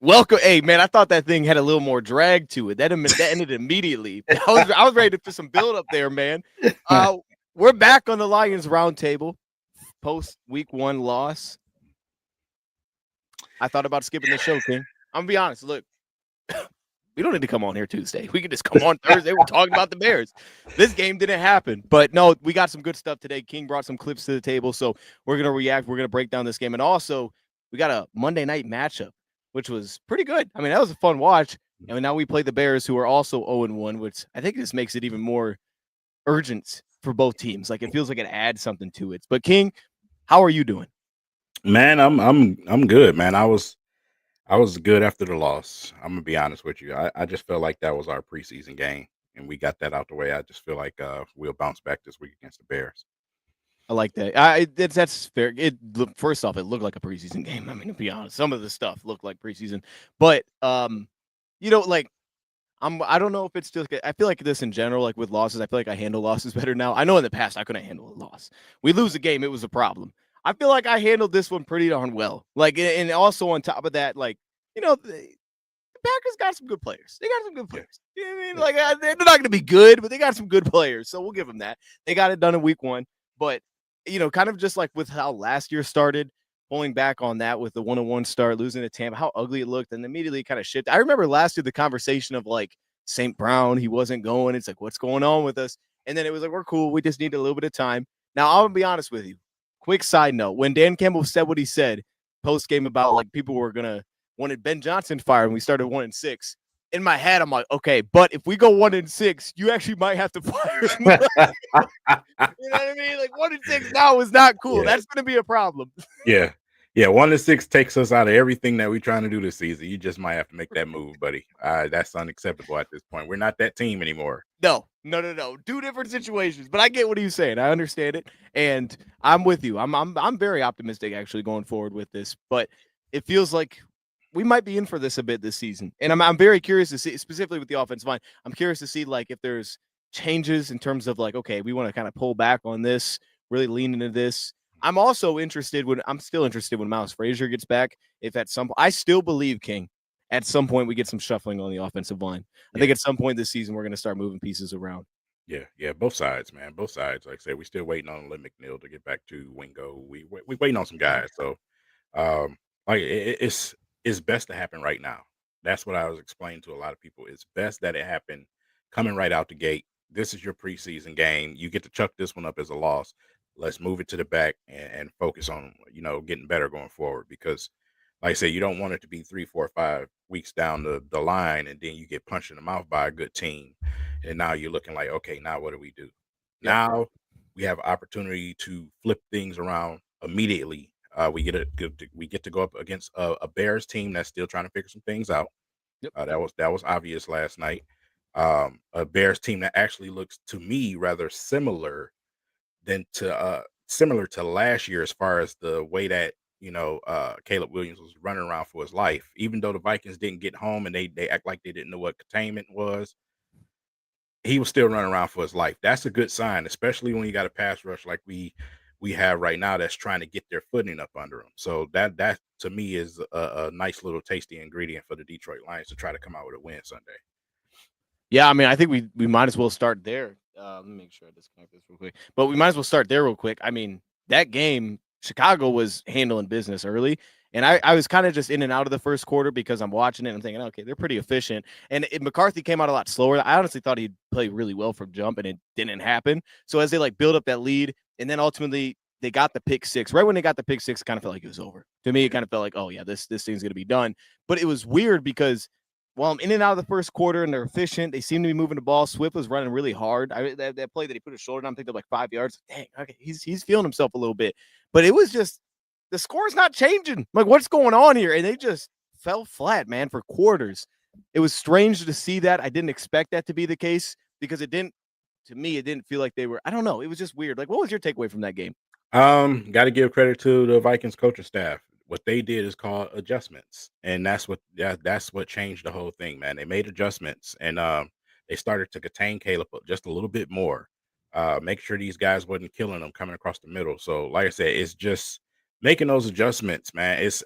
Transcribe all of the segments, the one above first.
Welcome. Hey, man, I thought that thing had a little more drag to it. That ended immediately. I was ready for some build up there, man. Uh, we're back on the Lions roundtable post week 1 loss. I thought about skipping the show, King. I'm gonna be honest. Look, we don't need to come on here Tuesday. We can just come on Thursday. We're talking about the Bears. This game didn't happen, but no, we got some good stuff today. King brought some clips to the table, so we're gonna react. We're gonna break down this game, and also we got a Monday night matchup, which was pretty good. I mean, that was a fun watch. And now we play the Bears, who are also 0-1, which I think this makes it even more urgent for both teams. Like it feels like it adds something to it. But King, how are you doing? Man, I'm good, man. I was good after the loss. I'm gonna be honest with you. I just felt like that was our preseason game, and we got that out the way. I just feel like we'll bounce back this week against the Bears. I like that. That's fair. First off, it looked like a preseason game. I mean, to be honest, some of the stuff looked like preseason, but like I don't know if it's just. I feel like this in general, like with losses, I feel like I handle losses better now. I know in the past I couldn't handle a loss. We lose a game, it was a problem. I feel like I handled this one pretty darn well. Like, and also on top of that, like the Packers got some good players. They got some good Yeah, players. You know what I mean? yeah, Like they're not going to be good, but they got some good players. So we'll give them that. They got it done in week 1. But kind of just like with how last year started, pulling back on that with the 1-1 start, losing to Tampa, how ugly it looked, and immediately kind of shifted. I remember last year the conversation of like St. Brown, he wasn't going. It's like, what's going on with us? And then it was like, we're cool. We just need a little bit of time. Now, I'll be honest with you. Quick side note: when Dan Campbell said what he said post game about like people were gonna wanted Ben Johnson fired and we started 1-6. In my head, I'm like, okay, but if we go 1-6, you actually might have to fire him. You know what I mean? Like 1-6 now is not cool. yeah, That's going to be a problem. yeah, yeah. 1-6 takes us out of everything that we're trying to do this season. You just might have to make that move, buddy. That's unacceptable at this point. We're not that team anymore. No. Two different situations, but I get what he's saying. I understand it, and I'm with you. I'm very optimistic actually going forward with this, but it feels like we might be in for this a bit this season, and I'm very curious to see, specifically with the offensive line. I'm curious to see like if there's changes in terms of like, okay, we want to kind of pull back on this, really lean into this. I'm still interested when Miles Frazier gets back. If at some, I still believe King. At some point, we get some shuffling on the offensive line. I think Yeah, at some point this season we're going to start moving pieces around. yeah, yeah. Both sides, man. Both sides. Like I said, we're still waiting on Lim McNeil to get back to Wingo. We waiting on some guys. So Um, like it's best to happen right now. That's what I was explaining to a lot of people. It's best that it happened coming right out the gate. This is your preseason game. You get to chuck this one up as a loss. Let's move it to the back and focus on getting better going forward. Because, like I say, you don't want it to be 3, 4, 5 weeks down the line, and then you get punched in the mouth by a good team, and now you're looking like, okay, now what do we do? Yep. Now we have opportunity to flip things around immediately. We get to go up against a Bears team that's still trying to figure some things out. Yep. That was obvious last night. A Bears team that actually looks to me rather similar to last year as far as the way that Caleb Williams was running around for his life. Even though the Vikings didn't get home and they act like they didn't know what containment was, he was still running around for his life. That's a good sign, especially when you got a pass rush like we have right now that's trying to get their footing up under them. So that to me is a nice little tasty ingredient for the Detroit Lions to try to come out with a win Sunday. Yeah, I mean, I think we might as well start there. Let me make sure I disconnect this real quick. But we might as well start there real quick. I mean, that game, Chicago was handling business early. And I was kind of just in and out of the first quarter because I'm watching it and I'm thinking, okay, they're pretty efficient. And McCarthy came out a lot slower. I honestly thought he'd play really well from jump, and it didn't happen. So as they like build up that lead, and then ultimately they got the pick six. Right when they got the pick six, it kind of felt like it was over. To me, it kind of felt like, oh yeah, this thing's gonna be done. But it was weird because while I'm in and out of the first quarter and they're efficient, they seem to be moving the ball. Swift was running really hard. That play that he put his shoulder down, picked up like 5 yards. Dang, okay, he's feeling himself a little bit. But it was just the score's not changing. Like, what's going on here? And they just fell flat, man, for quarters. It was strange to see that. I didn't expect that to be the case because it didn't. To me, it didn't feel like they were. I don't know. It was just weird. Like, what was your takeaway from that game? Got to give credit to the Vikings coaching staff. What they did is called adjustments, and that's what changed the whole thing, man. They made adjustments, and they started to contain Caleb just a little bit more. Make sure these guys wasn't killing them coming across the middle. So, like I said, it's just making those adjustments, man. It's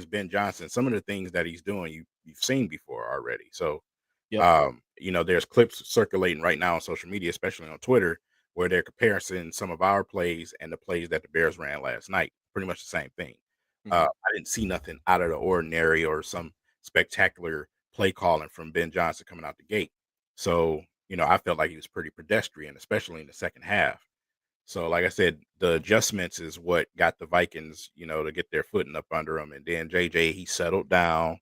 Ben Johnson. Some of the things that he's doing, you've seen before already. So, Yep. there's clips circulating right now on social media, especially on Twitter, where they're comparing some of our plays and the plays that the Bears ran last night. Pretty much the same thing. Hmm. I didn't see nothing out of the ordinary or some spectacular play calling from Ben Johnson coming out the gate. So, I felt like he was pretty pedestrian, especially in the second half. So, like I said, the adjustments is what got the Vikings, to get their footing up under them. And then JJ, he settled down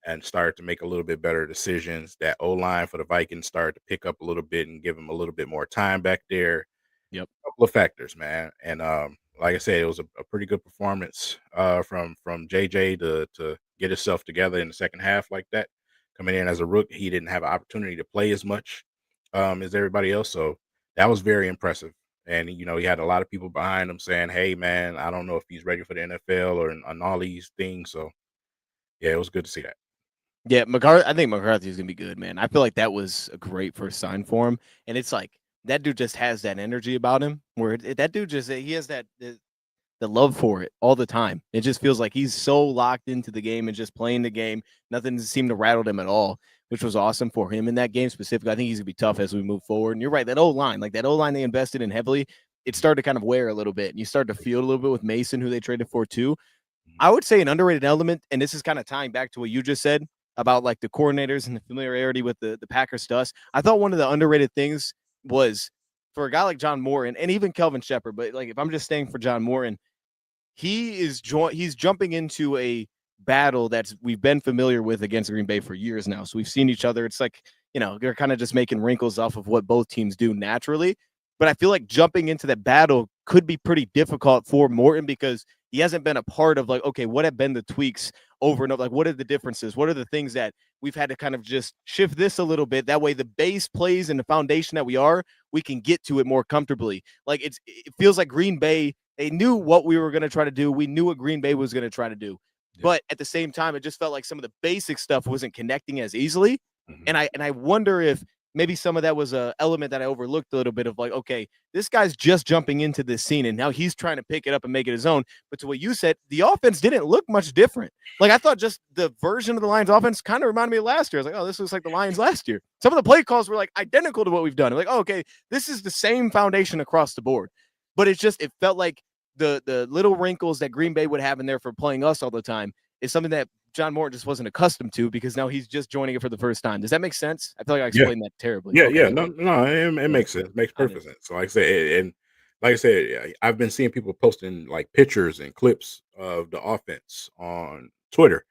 and started to make a little bit better decisions. That O line for the Vikings started to pick up a little bit and give him a little bit more time back there. Yep. Couple of factors, man. And like I said, it was a pretty good performance from JJ to get himself together in the second half like that. Coming in as a rookie, he didn't have an opportunity to play as much as everybody else. So that was very impressive. And he had a lot of people behind him saying, "Hey, man, I don't know if he's ready for the NFL or on all these things." So yeah, it was good to see that. Yeah, McCarthy. I think McCarthy's gonna be good, man. I feel like that was a great first sign for him, and it's like that dude just has that energy about him. Where that dude just he has that the love for it all the time. It just feels like he's so locked into the game and just playing the game. Nothing seemed to rattle him at all, which was awesome for him in that game specifically. I think he's gonna be tough as we move forward. And you're right, that O line, like that O line they invested in heavily, it started to kind of wear a little bit, and you start to feel it a little bit with Mason, who they traded for too. Mhm. I would say an underrated element, and this is kind of tying back to what you just said about like the coordinators and the familiarity with the Packers to us. I thought one of the underrated things was for a guy like John Moore and even Kelvin Shepard, but like if I'm just staying for John Moore, and he's jumping into a battle that's we've been familiar with against Green Bay for years now. So we've seen each other. It's like, they're kind of just making wrinkles off of what both teams do naturally. But I feel like jumping into that battle could be pretty difficult for Morton because he hasn't been a part of like, okay, what have been the tweaks over and over? Like, what are the differences? What are the things that we've had to kind of just shift this a little bit? That way, the base plays and the foundation that we can get to it more comfortably. Like it feels like Green Bay, they knew what we were going to try to do. We knew what Green Bay was going to try to do. Yeah. But at the same time, it just felt like some of the basic stuff wasn't connecting as easily. Mhm. And I wonder if maybe some of that was a element that I overlooked a little bit of like, okay, this guy's just jumping into this scene and now he's trying to pick it up and make it his own. But to what you said, the offense didn't look much different. Like I thought just the version of the Lions offense kind of reminded me of last year. I was like, oh, this looks like the Lions last year. Some of the play calls were like identical to what we've done. I'm like, oh, okay, this is the same foundation across the board. But it felt like the little wrinkles that Green Bay would have in there for playing us all the time is something that John Morton just wasn't accustomed to because now he's just joining it for the first time. Does that make sense? I feel like I Yeah. explained that terribly. Yeah, Okay, yeah. good. No, no, it Yeah, makes sense. It makes I did. perfect sense. So, like I said, and like I said, I've been seeing people posting like pictures and clips of the offense on Twitter,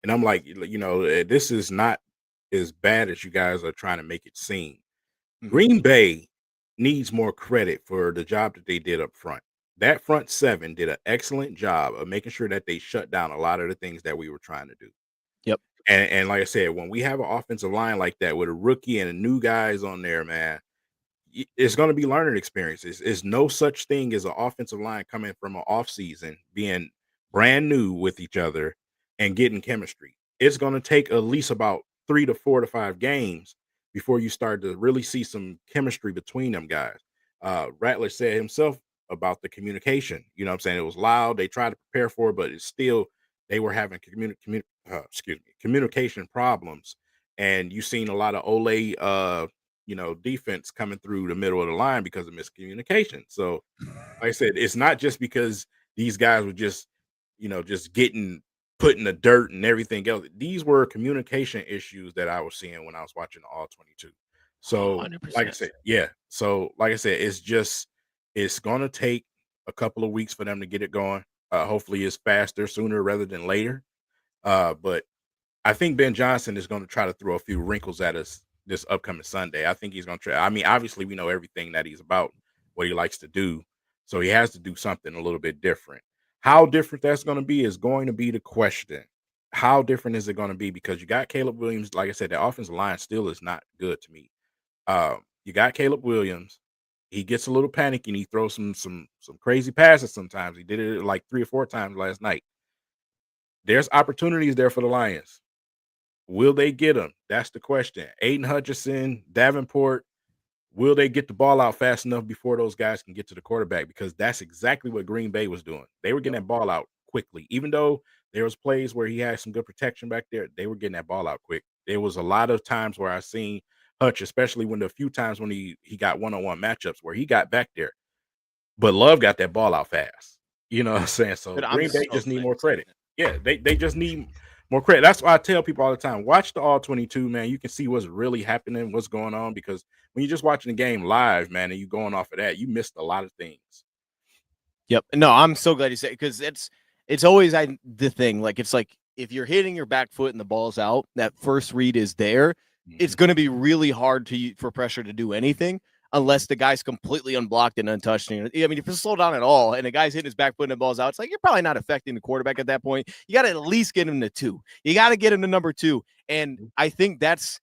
and I'm like, this is not as bad as you guys are trying to make it seem. Mhm. Green Bay needs more credit for the job that they did up front. That front seven did an excellent job of making sure that they shut down a lot of the things that we were trying to do. Yep. And like I said, when we have an offensive line like that with a rookie and a new guys on there, man, it's going to be learning experiences. It's no such thing as an offensive line coming from an off season being brand new with each other and getting chemistry. It's going to take at least about 3 to 4 to 5 games before you start to really see some chemistry between them guys. Rattler said himself about the communication. You know what I'm saying? It was loud. They tried to prepare for it, but it's still they were having communication problems. And you've seen a lot of Ole defense coming through the middle of the line because of miscommunication. So, like I said, it's not just because these guys were just getting put in the dirt and everything else. These were communication issues that I was seeing when I was watching the All 22. So, like I 100%. said, yeah. So, like I said, it's gonna take a couple of weeks for them to get it going. Hopefully, it's faster sooner rather than later. But I think Ben Johnson is going to try to throw a few wrinkles at us this upcoming Sunday. I think he's going to try. I mean, obviously, we know everything that he's about, what he likes to do. So he has to do something a little bit different. How different that's going to be is going to be the question. How different is it going to be? Because you got Caleb Williams. Like I said, the offensive line still is not good to me. You got Caleb Williams. He gets a little panicky and he throws some crazy passes sometimes. He did it like 3 or 4 times last night. There's opportunities there for the Lions. Will they get him? That's the question. Aiden Hutchinson, Davenport, Will they get the ball out fast enough before those guys can get to the quarterback? Because that's exactly what Green Bay was doing. They were getting Yep. that ball out quickly. Even though there was plays where he had some good protection back there, they were getting that ball out quick. There was a lot of times where I seen Hutch, especially when the few times when he got one-on-one matchups where he got back there, but Love got that ball out fast. You know what I'm saying? So Dude, I'm Green Bay so just need glad more you said credit. that. Yeah, they just need more credit. That's why I tell people all the time, watch the all 22, man. You can see what's really happening, what's going on. Because when you're just watching the game live, man, and you going off of that, you missed a lot of things. Yep. No, I'm so glad you said because it's always the thing. Like it's like if you're hitting your back foot and the ball's out, that first read is there. It's Mhm. going to be really hard for pressure to do anything unless the guy's completely unblocked and untouched. I mean, if you slow down at all and the guy's hitting his back foot and the ball's out, it's like you're probably not affecting the quarterback at that point. You got to at least get him to 2. You got to get him to number 2. And I think that's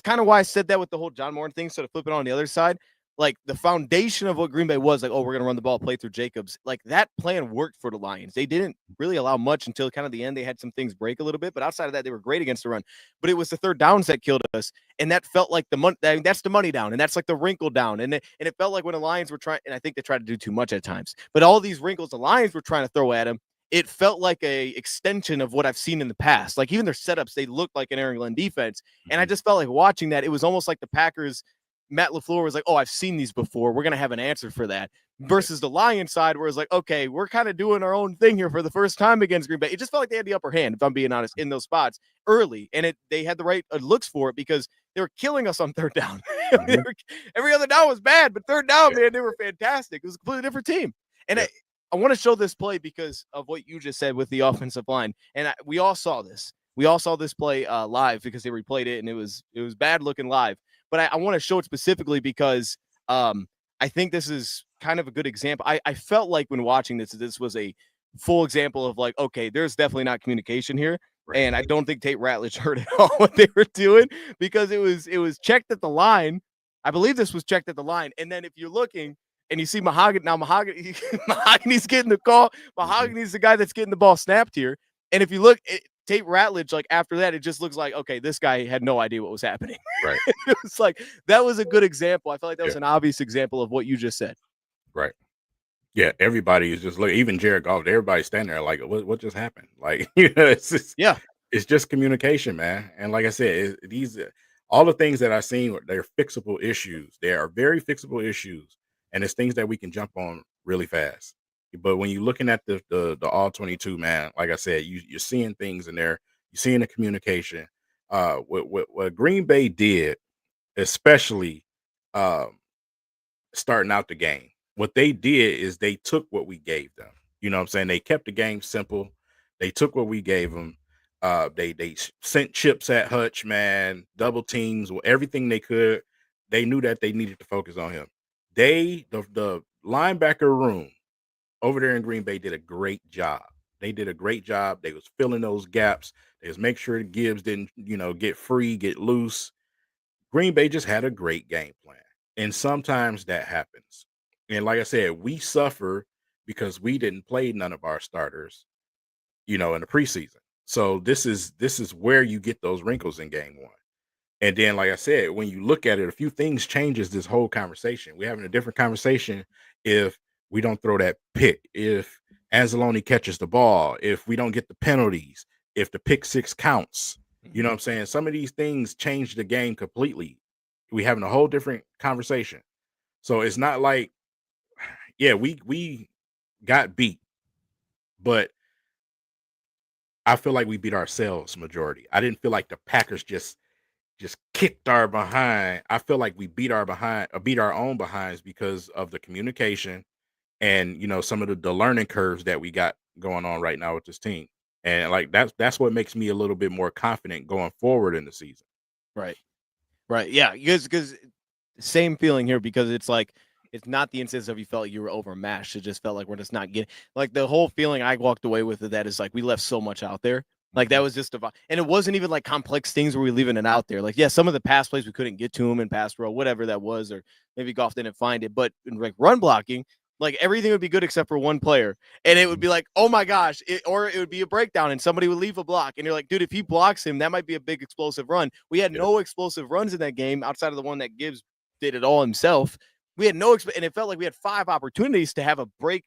kind of why I said that with the whole John Moore thing. So to flip it on the other side, like the foundation of what Green Bay was, like, oh, we're going to run the ball, play through Jacobs. Like that plan worked for the Lions. They didn't really allow much until kind of the end. They had some things break a little bit, but outside of that, they were great against the run. But it was the third downs that killed us, and that felt like the money. That's the money down, and that's like the wrinkle down, and it felt like when the Lions were trying, and I think they tried to do too much at times. But all these wrinkles the Lions were trying to throw at him, it felt like a extension of what I've seen in the past. Like even their setups, they looked like an Aaron Glenn defense, and I Mhm. just felt like watching that. It was almost like the Packers. Matt LaFleur was like, oh, I've seen these before. We're going to have an answer for that. Yeah. Versus the Lions side, where it's like, okay, we're kind of doing our own thing here for the first time against Green Bay. It just felt like they had the upper hand, if I'm being honest, in those spots early. And they had the right looks for it because they were killing us on third down. Mhm. Every other down was bad, but third down, Yeah. man, they were fantastic. It was a completely different team. And Yeah. I want to show this play because of what you just said with the offensive line. And we all saw this. We all saw this play live because they replayed it, and it was bad looking live. But I want to show it specifically because I think this is kind of a good example. I felt like when watching this was a full example of like, okay, there's definitely not communication here. Right. And I don't think Tate Ratledge heard at all what they were doing because it was checked at the line. I believe this was checked at the line. And then if you're looking and you see Mahogany, now Mahogany, Mahogany's getting the call. Mhm. Mahogany's the guy that's getting the ball snapped here. And if you look, Tate Ratledge, like after that, it just looks like, okay, this guy had no idea what was happening. Right. It was like that was a good example. I felt like that Yeah. was an obvious example of what you just said. Right. Yeah, everybody is just looking. Even Jared Goff, everybody's standing there like, "What just happened?" Like, Yeah, it's just communication, man. And like I said, these all the things that I've seen, they're fixable issues. They are very fixable issues, and it's things that we can jump on really fast. But when you're looking at the all 22, man, like I said, you're seeing things in there. You're seeing the communication. What Green Bay did, especially. Um, Starting out the game. What they did is they took what we gave them. You know what I'm saying? They kept the game simple. They took what we gave them. They sent chips at Hutch, man, double teams, everything they could. They knew that they needed to focus on him. The linebacker room over there in Green Bay did a great job. They did a great job. They was filling those gaps. They was make sure the Gibbs didn't, get free, get loose. Green Bay just had a great game plan. And sometimes that happens. And like I said, we suffer because we didn't play none of our starters, in the preseason. So this is where you get those wrinkles in game one. And then, like I said, when you look at it, a few things changes this whole conversation. We're having a different conversation if we don't throw that pick, if Anzalone catches the ball, if we don't get the penalties, if the pick six counts. You know what I'm saying? Some of these things change the game completely. We having a whole different conversation. So it's not like, yeah, we got beat, but I feel like we beat ourselves majority. I didn't feel like the Packers just kicked our behind. I feel like we beat our own behinds because of the communication and some of the learning curves that we got going on right now with this team. And like that's what makes me a little bit more confident going forward in the season. right, right, yeah. Because same feeling here because it's like it's not the instance of you felt like you were overmatched. It just felt like we're just not getting like the whole feeling I walked away with that is like we left so much out there. Like that Mhm. was just and it wasn't even like complex things where we leaving it out there. Like, yeah, some of the pass plays we couldn't get to them in pass row, whatever that was, or maybe Goff didn't find it. But in like run blocking, like everything would be good except for one player. And it would Mhm. be like, oh my gosh, or it would be a breakdown and somebody would leave a block. And you're like, dude, if he blocks him, that might be a big explosive run. We had Yeah. no explosive runs in that game outside of the one that Gibbs did it all himself. We had and it felt like we had 5 opportunities to have a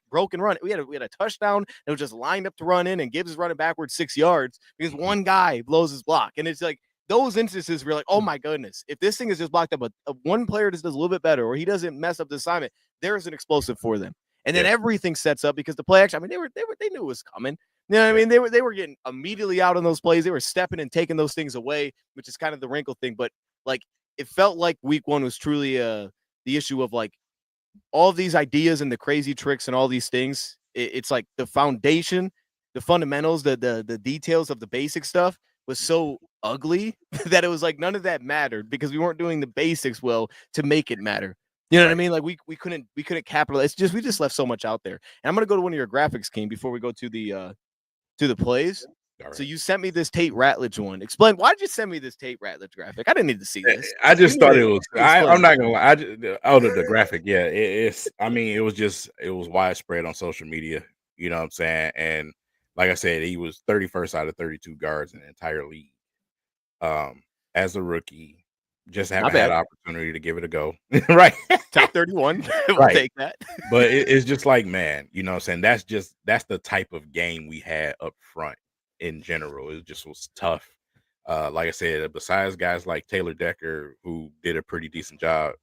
broken run. We had a touchdown that was just lined up to run in, and Gibbs is running backwards 6 yards because Mhm. one guy blows his block. And it's like those instances where you're like, oh my goodness, if this thing is just blocked up, a one player just does a little bit better, or he doesn't mess up the assignment, there is an explosive for them. And then Yeah. everything sets up because the play action, I mean, they knew it was coming. You know what I Yeah. mean? They were getting immediately out on those plays. They were stepping and taking those things away, which is kind of the wrinkle thing. But like it felt like week 1 was truly the issue of like all of these ideas and the crazy tricks and all these things. It's like the foundation, the fundamentals, the details of the basic stuff was so ugly that it was like none of that mattered because we weren't doing the basics well to make it matter. You know what I Right. mean? Like we couldn't capitalize. We just left so much out there. And I'm gonna go to one of your graphics, King, before we go to the plays. All So right. you sent me this Tate Ratledge one. Explain, why did you send me this Tate Ratledge graphic? I didn't need to see this. I You just need thought to it was. I'm explain. not gonna lie. The graphic. Yeah, it's. I mean, it was widespread on social media. You know what I'm saying? And like I said, he was 31st out of 32 guards in the entire league. Um, as a rookie, just Not haven't had bad. opportunity to give it a go. Right. Top 31. We'll Right. take that. But it's just like, man, you know what I'm saying? That's the type of game we had up front in general. It just was tough. Like I said, besides guys like Taylor Decker, who did a pretty decent job,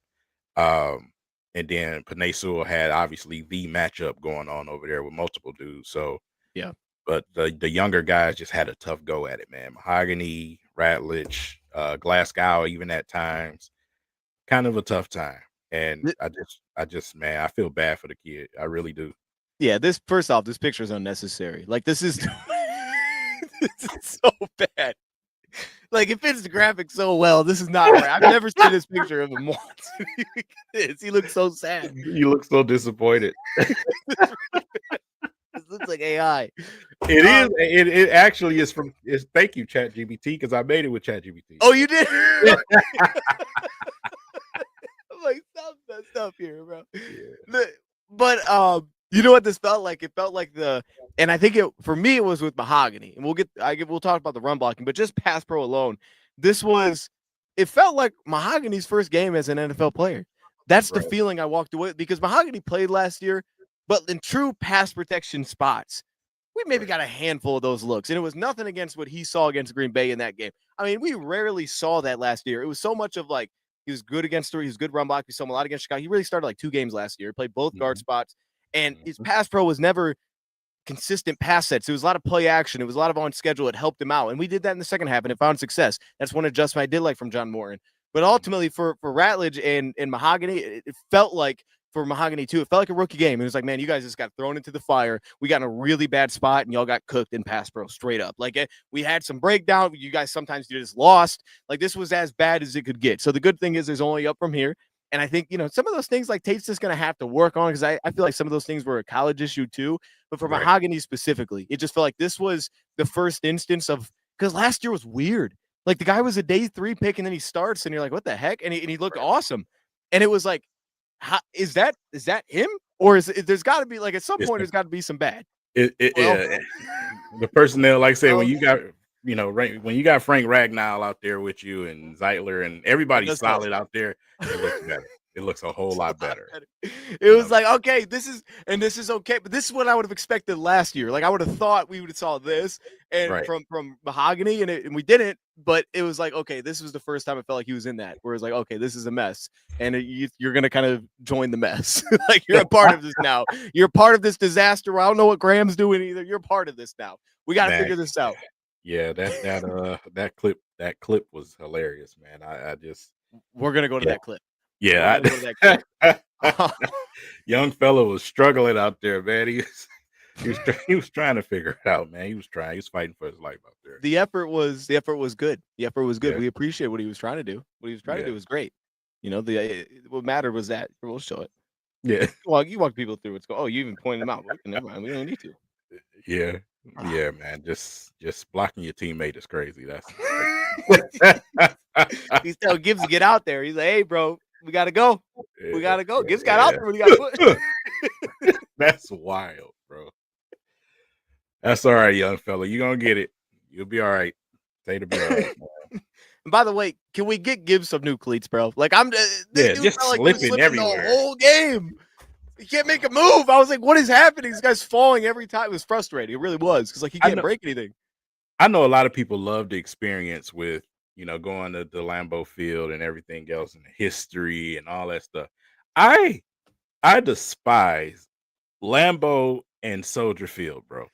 and then Panay Sewell had obviously the matchup going on over there with multiple dudes. So, Yeah. but the younger guys just had a tough go at it, man. Mahogany, Ratledge, Glasgow, even at times, kind of a tough time. And I just, man, I feel bad for the kid. I really do. Yeah, this first off, this picture is unnecessary. Like this is this is so bad. Like it fits the graphic so well. This is not right. I've never seen this picture of him once. He looks so sad. You look so disappointed. This looks like AI. It is. It actually is from. It's thank you, ChatGPT, because I made it with ChatGPT. Oh, you did? Yeah. I'm like, stop that stuff here, bro. Yeah. But you know what this felt like? It felt like and I think for me it was with Mahogany, and we'll talk about the run blocking, but just pass pro alone, it felt like Mahogany's first game as an NFL player. That's the Right. feeling I walked away because Mahogany played last year, but in true pass protection spots, we maybe got a handful of those looks, and it was nothing against what he saw against Green Bay in that game. I mean, we rarely saw that last year. It was so much of like he was good against three, he was good run block. We saw him a lot against Chicago. He really started like 2 games last year, played both guard Mhm. spots, and his Mhm. pass pro was never consistent pass sets. It was a lot of play action. It was a lot of on schedule. It helped him out. And we did that in the second half and it found success. That's one adjustment I did like from John Morton. But ultimately for Ratledge and Mahogany, it felt like for Mahogany too, it felt like a rookie game. It was like, man, you guys just got thrown into the fire. We got in a really bad spot and y'all got cooked in pass pro straight up. Like we had some breakdown. You guys sometimes you just lost. Like this was as bad as it could get. So the good thing is there's only up from here. And I think, some of those things like Tate's just going to have to work on because I feel like some of those things were a college issue too. But for Right. Mahogany specifically, it just felt like this was the first instance of because last year was weird. Like the guy was a day 3 pick and then he starts and you're like, what the heck? And he looked awesome. And it was like, is that him? Or there's got to be like at some point, there's got to be some bad. Yeah. The personnel, like I said, Well, when you got when you got Frank Ragnow out there with you and Zeitler and everybody's solid out there, it looks better. It looks a whole lot better. It was like, okay, this is okay, but this is what I would have expected last year. Like I would have thought we would have saw this and Right. from Mahogany and we didn't, but it was like, okay, this was the first time I felt like he was in that. Where it's like, okay, this is a mess, and you're gonna kind of join the mess. Like you're a part of this now. You're part of this disaster. I don't know what Graham's doing either. You're part of this now. We got to figure this out. Yeah, that clip was hilarious, man. I just We're gonna go to that clip. Yeah, Go to that clip. young fellow was struggling out there, man. He was trying to figure it out, man. He was fighting for his life out there. The effort was good. The effort was good. Yeah. We appreciate what he was trying to do. What he was trying to do was great. What mattered was that we'll show it. Yeah. Well, you walk people through. It's go. Oh, you even pointed them out. Never mind. We don't need to. Yeah. Yeah, man. Just blocking your teammate is crazy. That's He's telling Gibbs to get out there. He's like, hey, bro, we gotta go. We gotta go. Gibbs got out there when he got put. That's wild, bro. That's all right, young fella. You're gonna get it. You'll be all right. Say to be all right. By the way, can we get Gibbs some new cleats, bro? Like this Yeah, dude just felt like he was slipping slipping the everywhere. whole game. He can't make a move. I was like, what is happening? This guy's falling every time. It was frustrating. It really was because like he I can't know break anything. I know a lot of people love the experience with, going to the Lambeau Field and everything else and history and all that stuff. I I despise Lambeau and Soldier Field, bro.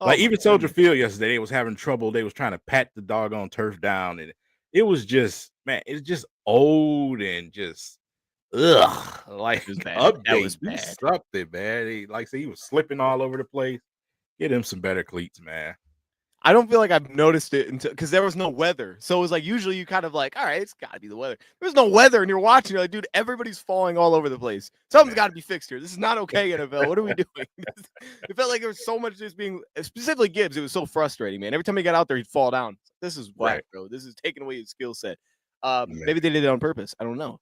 Oh Like my even Soldier goodness, Field yesterday, they was having trouble. They was trying to pat the doggone turf down, and it was just, man, it's just old and just ugh. Like it was bad. That update, was do bad. something, man. Like I said, he was slipping all over the place. Get him some better cleats, man. I don't feel like I've noticed it until because there was no weather. So it was like usually you kind of like, all right, it's got to be the weather. There's no weather, and you're watching. You're like, dude, everybody's falling all over the place. Something's Man. got to be fixed here. This is not okay, NFL. What are we doing? It felt like there was so much just being, specifically Gibbs. It was so frustrating, man. Every time he got out there, he'd fall down. This is whack, Right. bro. This is taking away his skill set. Man. Maybe they did it on purpose. I don't know.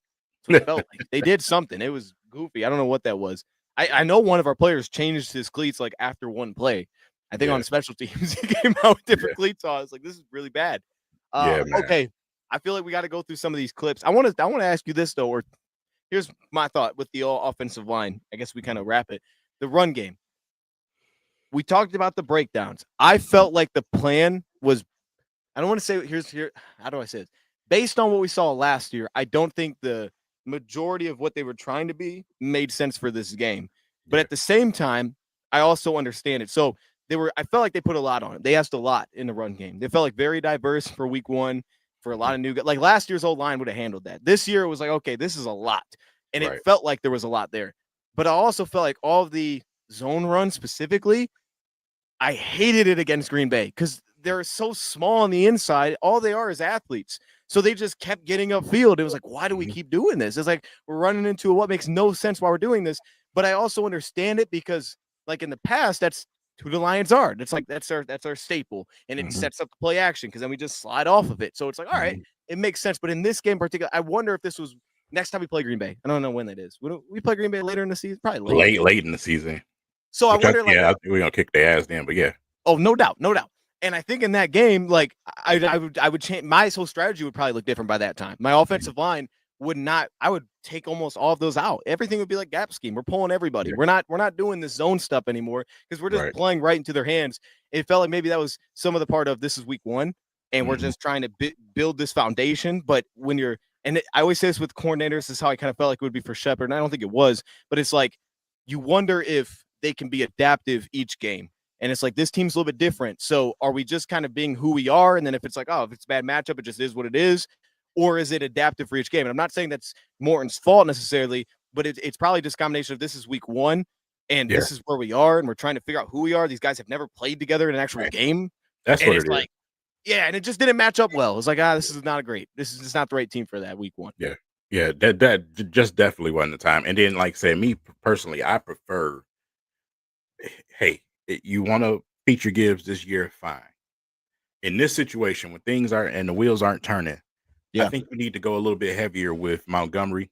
That's what it felt like. They did something. It was goofy. I don't know what that was. I know one of our players changed his cleats like after one play. I think on Yeah. special teams he came out with Yeah. different cleats on. I was like, this is really bad. Yeah, man. Okay. I feel like we got to go through some of these clips. I want to ask you this though, or here's my thought with the all offensive line. I guess we kind of wrap it. The run game. We talked about the breakdowns. I felt like the plan was, I don't want to say how do I say this? Based on what we saw last year, I don't think the majority of what they were trying to be made sense for this game. But Yeah. at the same time, I also understand it. So I felt like they put a lot on it. They asked a lot in the run game. They felt like very diverse for week one for a lot of new guys. Like last year's old line would have handled that. This year it was like, okay, this is a lot. And it Right. felt like there was a lot there. But I also felt like all of the zone runs specifically, I hated it against Green Bay because they're so small on the inside. All they are is athletes. So they just kept getting upfield. It was like, why do we Mhm. keep doing this? It's like we're running into what makes no sense why we're doing this. But I also understand it because, like in the past, that's who the Lions are. That's like that's our staple, and it Mhm. sets up the play action because then we just slide off of it. So it's like, all right, Mhm. it makes sense. But in this game in particular, I wonder if this was next time we play Green Bay. I don't know when that is. We play Green Bay later in the season, probably late. Late in the season, So I which I wonder, like, yeah, I think we're gonna kick their ass then, but yeah. oh, no doubt, no doubt. And I think in that game, like I would change my whole strategy would probably look different by that time. My Mhm. offensive line would not. I would take almost all of those out. Everything would be like gap scheme. We're pulling everybody. Yeah. We're not doing this zone stuff anymore because we're just Right. playing right into their hands. It felt like maybe that was some of the part of this is week one, and we're Mhm. just trying to build this foundation. But when you're I always say this with coordinators, this is how I kind of felt like it would be for Shepard, and I don't think it was, but it's like you wonder if they can be adaptive each game. And it's like this team's a little bit different. So are we just kind of being who we are? And then if it's like, oh, if it's a bad matchup, it just is what it is. Or is it adaptive for each game? And I'm not saying that's Morton's fault necessarily, but it's probably just a combination of this is week one and Yeah. this is where we are. And we're trying to figure out who we are. These guys have never played together in an actual Right. game. That's And what it's it is. like, yeah, and it just didn't match up well. It's like, this is not this is just not the right team for that week one. Yeah. Yeah, just definitely wasn't the time. And then, like I said, me personally, I prefer, hey, you want to feature Gibbs this year, fine. In this situation, when things are and the wheels aren't turning, I Yeah. think you need to go a little bit heavier with Montgomery,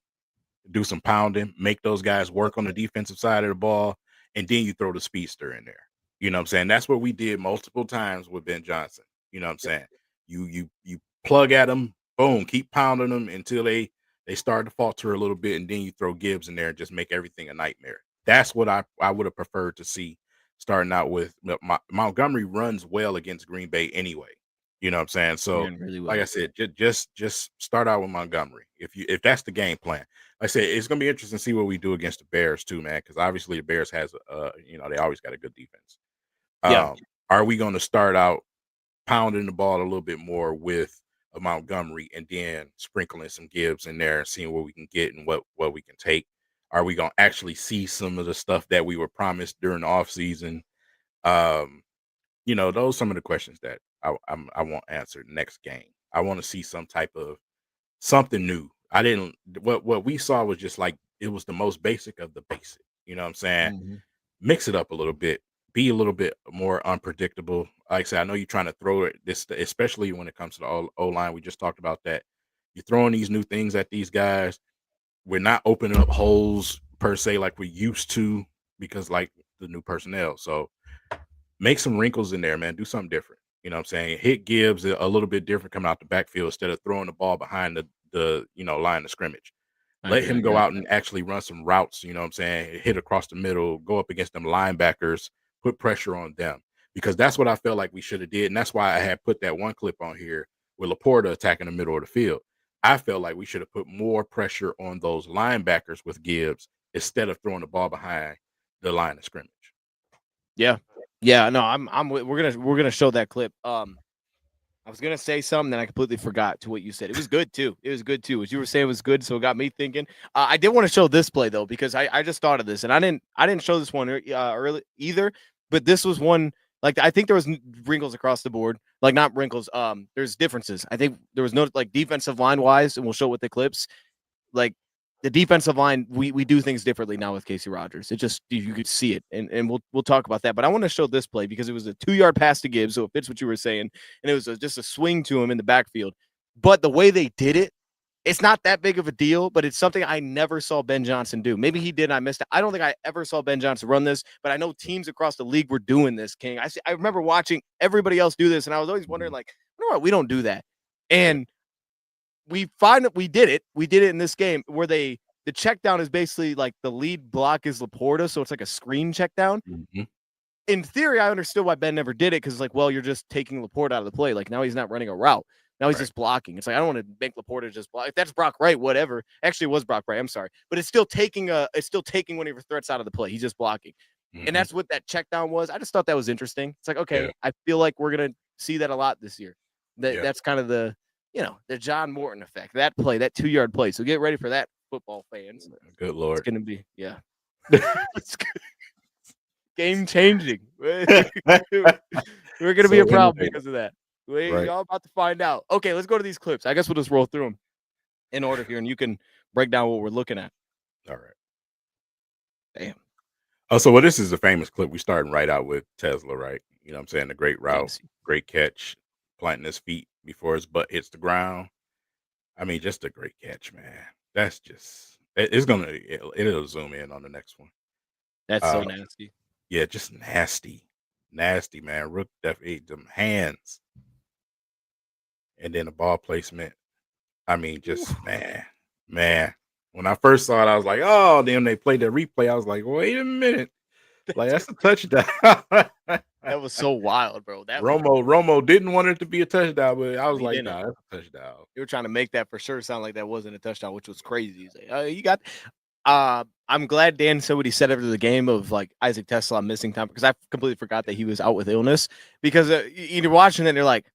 do some pounding, make those guys work on the defensive side of the ball, and then you throw the speedster in there. You know what I'm saying? That's what we did multiple times with Ben Johnson. You know what I'm saying? You plug at them, boom, keep pounding them until they start to falter a little bit, and then you throw Gibbs in there and just make everything a nightmare. That's what I would have preferred to see starting out with. Montgomery runs well against Green Bay anyway. You know what I'm saying? He So, ran really like I well. said, just start out with Montgomery if that's the game plan. Like I said, it's gonna be interesting to see what we do against the Bears too, man. Because obviously the Bears has, they always got a good defense. Yeah. Are we going to start out pounding the ball a little bit more with a Montgomery and then sprinkling some Gibbs in there and seeing what we can get and what we can take? Are we going to actually see some of the stuff that we were promised during the offseason? Um, those are some of the questions that I want answered next game. I want to see some type of something new. I didn't what we saw was just like it was the most basic of the basic. You know what I'm saying? Mhm. Mix it up a little bit, be a little bit more unpredictable. Like I said, I know you're trying to throw it this, especially when it comes to the O line. We just talked about that. You're throwing these new things at these guys. We're not opening up holes per se like we used to because like the new personnel. So make some wrinkles in there, man. Do something different. You know what I'm saying? Hit Gibbs a little bit different coming out the backfield instead of throwing the ball behind the line of scrimmage. I Let agree. him go Yeah. out and actually run some routes, you know what I'm saying? Hit across the middle, go up against them linebackers, put pressure on them. Because that's what I felt like we should have did. And that's why I had put that one clip on here with Laporta attacking the middle of the field. I felt like we should have put more pressure on those linebackers with Gibbs instead of throwing the ball behind the line of scrimmage. Yeah. Yeah. No, we're gonna show that clip. I was gonna say something, then I completely forgot to what you said. It was good too. It was good too. What you were saying was good, so it got me thinking. I did want to show this play though because I just thought of this, and I didn't show this one early either. But this was one like I think there was wrinkles across the board, like not wrinkles. There's differences. I think there was no like defensive line wise, and we'll show it with the clips. Like the defensive line, we do things differently now with Casey Rogers. It just you could see it, and we'll talk about that. But I want to show this play because it was a 2-yard pass to Gibbs, so it fits what you were saying, and it was just a swing to him in the backfield. But the way they did it, it's not that big of a deal, but it's something I never saw Ben Johnson do. Maybe he did, I missed it. I don't think I ever saw Ben Johnson run this, but I know teams across the league were doing this. King, I remember watching everybody else do this, and I was always wondering, Mhm. like, you know what, we don't do that, Yeah. and we find that we did it. We did it in this game where the check down is basically like the lead block is Laporta, so it's like a screen check down. Mhm. In theory, I understood why Ben never did it because like, well, you're just taking Laporta out of the play. Like now he's not running a route. Now he's Right. just blocking. It's like I don't want to make Laporta just block. If that's Brock Wright, whatever. Actually, it was Brock Wright. I'm sorry, but it's still taking one of your threats out of the play. He's just blocking, and Mhm. that's what that check down was. I just thought that was interesting. It's like Yeah. okay, I feel like we're gonna see that a lot this year. Yeah. That's kind of the John Morton effect. That play, that 2-yard play. So get ready for that, football fans. Good It's lord. gonna be it's game changing. We're gonna be So a problem innovative. because of that. Right. Y'all about to find out. Okay, let's go to these clips. I guess we'll just roll through them in order here, and you can break down what we're looking at. All right. Damn, Oh, so well, this is a famous clip. We starting right out with Tesla, right? You know what I'm saying? The great route, fantasy. great catch, planting his feet before his butt hits the ground. I mean, just a great catch, man. That's just it's gonna it'll zoom in on the next one. That's so Uh nasty. yeah, just nasty. Nasty, man. Rook definitely ate them hands. And then the ball placement. I mean, Ooh, just man. When I first saw it, I was like, oh, then they played the replay. I was like, wait a minute. Like that's that's a touchdown. that was so wild, bro. That was Romo didn't want it to be a touchdown, but I no, was he like, didn't. nah, that's a touchdown. You were trying to make that for sure sound like that wasn't a touchdown, which was crazy. He's like, you got. I'm glad Dan said what he said after the game of like Isaac Tesla missing time because I completely forgot that he was out with illness. Because you're watching it, and you're like,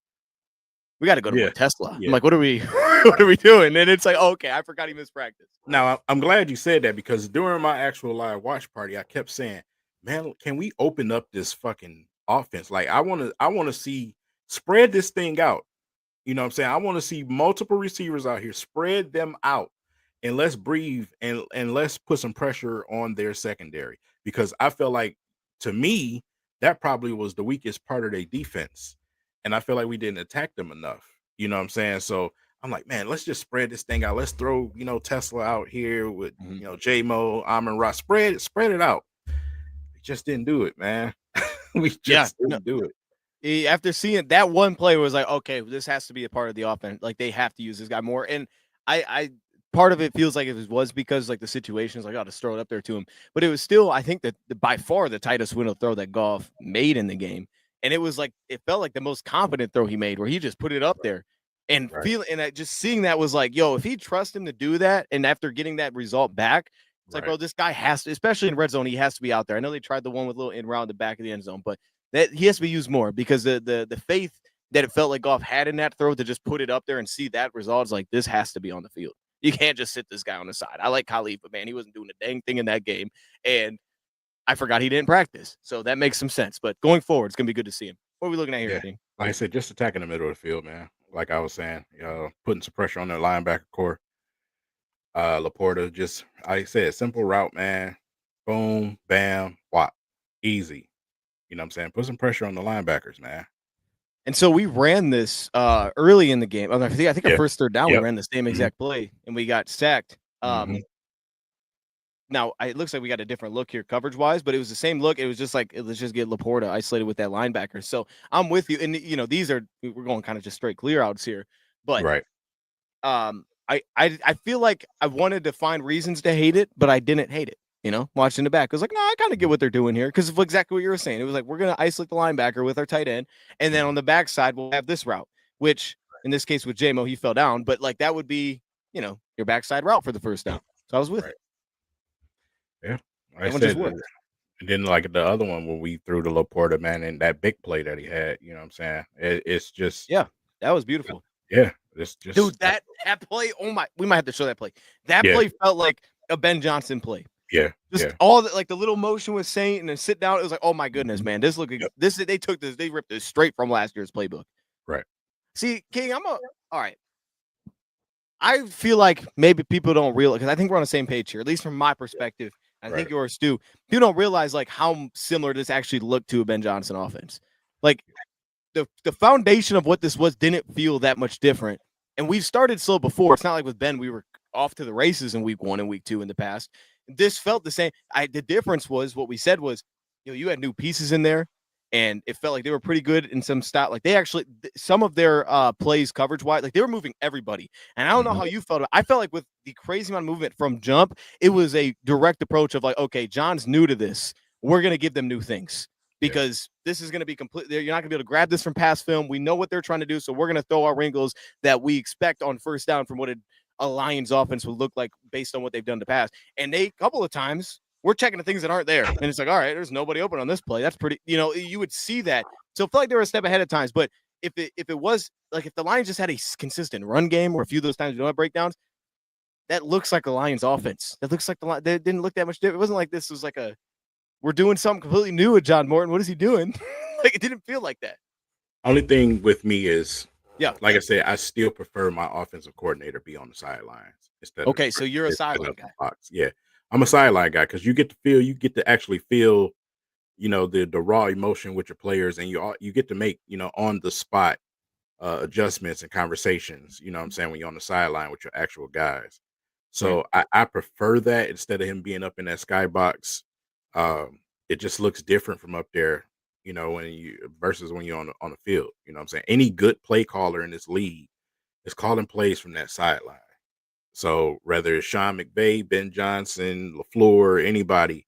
we got to go to Yeah. more Tesla. I'm Yeah. like, what are we, what are we doing? And it's like, oh, okay, I forgot he missed practice. Now I'm glad you said that because during my actual live watch party, I kept saying, "Man, can we open up this fucking offense? Like, I want to see spread this thing out. You know what I'm saying? I want to see multiple receivers out here, spread them out, and let's breathe and let's put some pressure on their secondary because I feel like to me that probably was the weakest part of their defense, and I feel like we didn't attack them enough. You know what I'm saying? So I'm like, man, let's just spread this thing out. Let's throw Tesla out here with Mhm. J Mo, Amon Ross, spread it out. We just didn't do it, man. We Yeah, just no, didn't do it. after seeing that one play was like, okay, this has to be a part of the offense. Like they have to use this guy more. And I part of it feels like it was because like the situation is like, oh, just throw it up there to him. But it was still, I think that by far the tightest window throw that Goff made in the game. And it was like it felt like the most confident throw he made, where he just put it up there and Right, feel and just seeing that was like, yo, if he trusts him to do that, and after getting that result back, it's like, right, bro, this guy has to, especially in red zone, he has to be out there. I know they tried the one with little in round the back of the end zone, but that he has to be used more because the faith that it felt like Goff had in that throw to just put it up there and see that result is like this has to be on the field. You can't just sit this guy on the side. I like Khalif, but man, he wasn't doing a dang thing in that game, and I forgot he didn't practice, so that makes some sense. But going forward, it's gonna be good to see him. What are we looking at here, yeah. King? Like I said, just attacking the middle of the field, man. Like I was saying, putting some pressure on their linebacker core. Laporta, just like I said, simple route, man. Boom, bam, whop, easy. You know what I'm saying? Put some pressure on the linebackers, man. And so we ran this early in the game. I think our Yeah. first third down, we Yep. ran the same Mhm. exact play, and we got sacked. Mhm. now it looks like we got a different look here coverage wise, but it was the same look. It was just like let's just get Laporta isolated with that linebacker. So I'm with you, and these are we're going kind of just straight clear outs here, but Right. I feel like I wanted to find reasons to hate it, but I didn't hate it. Watching the back, I was like, no, I kind of get what they're doing here because of exactly what you were saying. It was like we're gonna isolate the linebacker with our tight end, and then Mhm. on the backside we'll have this route, which in this case with JMO he fell down, but like that would be your backside route for the first down. So I was with Right. it. Yeah. Like I That one just said, worked. and then like the other one when we threw the Laporta, man, and that big play that he had, you know what I'm saying? It's just Yeah, that was beautiful. yeah, it's Dude, just that play, oh my, we might have to show that play. That yeah, play felt like a Ben Johnson play. yeah, Just yeah. all the like the little motion with Saint and then sit down. It was like, oh my goodness, Mhm. man. This look Yep. this they took this, they ripped this straight from last year's playbook. Right. See, King, all right. I feel like maybe people don't realize because I think we're on the same page here, at least from my perspective. I Right. think yours too. People don't realize like how similar this actually looked to a Ben Johnson offense. Like the foundation of what this was didn't feel that much different. And we've started slow before. It's not like with Ben, we were off to the races in week 1 and week 2 in the past. This felt the same. The difference was what we said was, you had new pieces in there, and it felt like they were pretty good in some style. Like they actually some of their plays coverage wise, like they were moving everybody. And I don't know Mhm. how you felt. I felt like with the crazy amount of movement from jump, it was a direct approach of like, okay, John's new to this. We're gonna give them new things Yeah. because this is going to be completely, you're not going to be able to grab this from past film. We know what they're trying to do. So we're going to throw our wrinkles that we expect on first down from what a Lions offense would look like based on what they've done in the past. And a couple of times we're checking the things that aren't there. And it's like, all right, there's nobody open on this play. That's pretty, you would see that. So I feel like they were a step ahead of times. But if it was like, if the Lions just had a consistent run game or a few of those times we don't have breakdowns, that looks like the Lions offense. That looks like they didn't look that much different. It wasn't like this was like we're doing something completely new with John Morton. What is he doing? Like it didn't feel like that. Only thing with me is, Yeah. like I said, I still prefer my offensive coordinator be on the sidelines instead of Okay, so you're a instead sideline of the guy. box. Yeah, I'm a sideline guy because you get to actually feel, the raw emotion with your players, and you get to make on the spot adjustments and conversations. You know what I'm saying when you're on the sideline with your actual guys. Right. So I prefer that instead of him being up in that skybox. It just looks different from up there, when you versus when you're on the field. You know what I'm saying? Any good play caller in this league is calling plays from that sideline. So whether it's Sean McVay, Ben Johnson, LaFleur, anybody,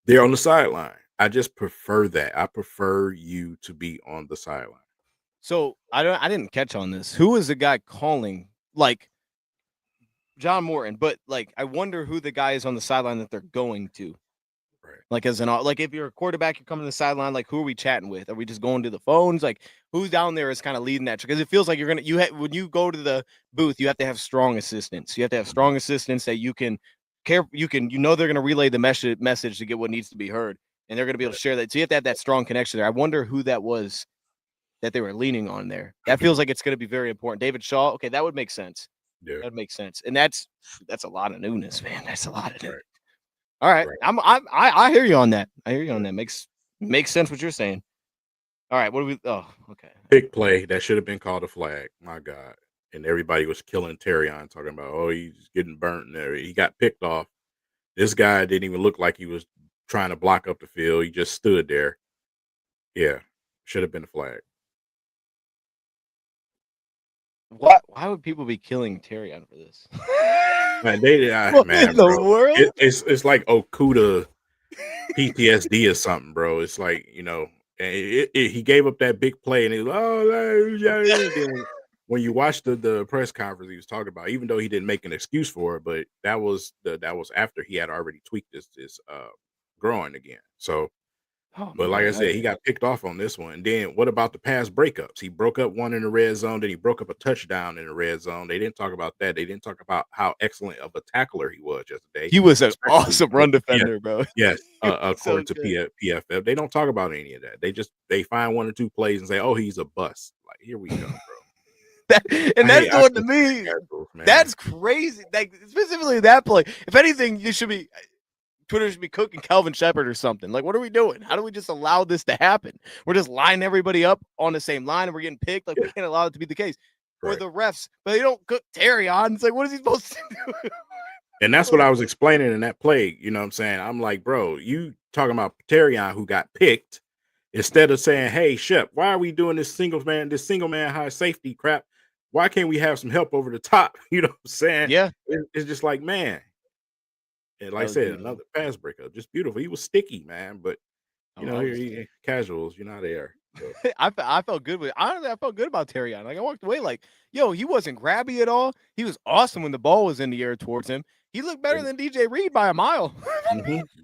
they're on the sideline. I just prefer that. I prefer you to be on the sideline. So I didn't catch on this. Who is the guy calling like John Morton? But like I wonder who the guy is on the sideline that they're going to. Right. Like like if you're a quarterback, you're coming to the sideline. Like who are we chatting with? Are we just going to the phones? Like who's down there is kind of leading that because it feels like when you go to the booth, you have to have strong assistants. You have to have Mhm. strong assistants that you can they're going to relay the message to get what needs to be heard, and they're going to be able Right. to share that. So you have to have that strong connection there. I wonder who that was that they were leaning on there. That feels like it's going to be very important. David Shaw. Okay, that would make sense. Yeah. That would make sense, and that's a lot of newness, man. That's a lot of newness. Right. All right, Right. I hear you on that. I hear you on Yeah. that. Makes sense what you're saying. All right, what do we? Oh, okay. Big play that should have been called a flag. My God. And everybody was killing Terry on talking about, oh, he's getting burnt there. He got picked off. This guy didn't even look like he was trying to block up the field. He just stood there. Yeah. Should have been a flag. Why would people be killing Tyrion for this? Man, they What in man, the bro. world? It's like Okuda PTSD or something, bro. It's like, he gave up that big play and he was, oh, yeah. Then when you watch the press conference he was talking about, even though he didn't make an excuse for it, but that was after he had already tweaked his groin again. So Oh but like I man, said, he got picked off on this one. And then what about the past breakups? He broke up one in the red zone, then he broke up a touchdown in the red zone. They didn't talk about that. They didn't talk about how excellent of a tackler he was yesterday, he was an especially awesome run defender, bro. yes, He was so according to good. PFF. They don't talk about any of that. They find one or two plays and say, "Oh, he's a bust." Like, here we go, bro. And that's the I one to can't stand me. Casuals, man. That's crazy. Like specifically that play. If anything, you should be Twitter should be cooking Calvin Shepard or something. Like, what are we doing? How do we just allow this to happen? We're just lining everybody up on the same line and we're getting picked. Like, we Yeah, can't allow it to be the case. Or right. the refs, but they don't cook Terry on. It's like, what is he supposed to do? And that's what I was explaining in that play. You know what I'm saying? I'm like, bro, you talking about Terrion who got picked instead of saying, hey, Shep, why are we doing this single man high safety crap? Why can't we have some help over the top? You know what I'm saying? Yeah, It's just like, man, and like that I was said, beautiful. another pass breakup, just beautiful. He was sticky, man, but Oh, you know, I was. casuals, you know how they are. So I felt good with honestly, I felt good about Terrion. Like I walked away like, yo, he wasn't grabby at all. He was awesome when the ball was in the air towards him. He looked better than DJ Reed by a mile.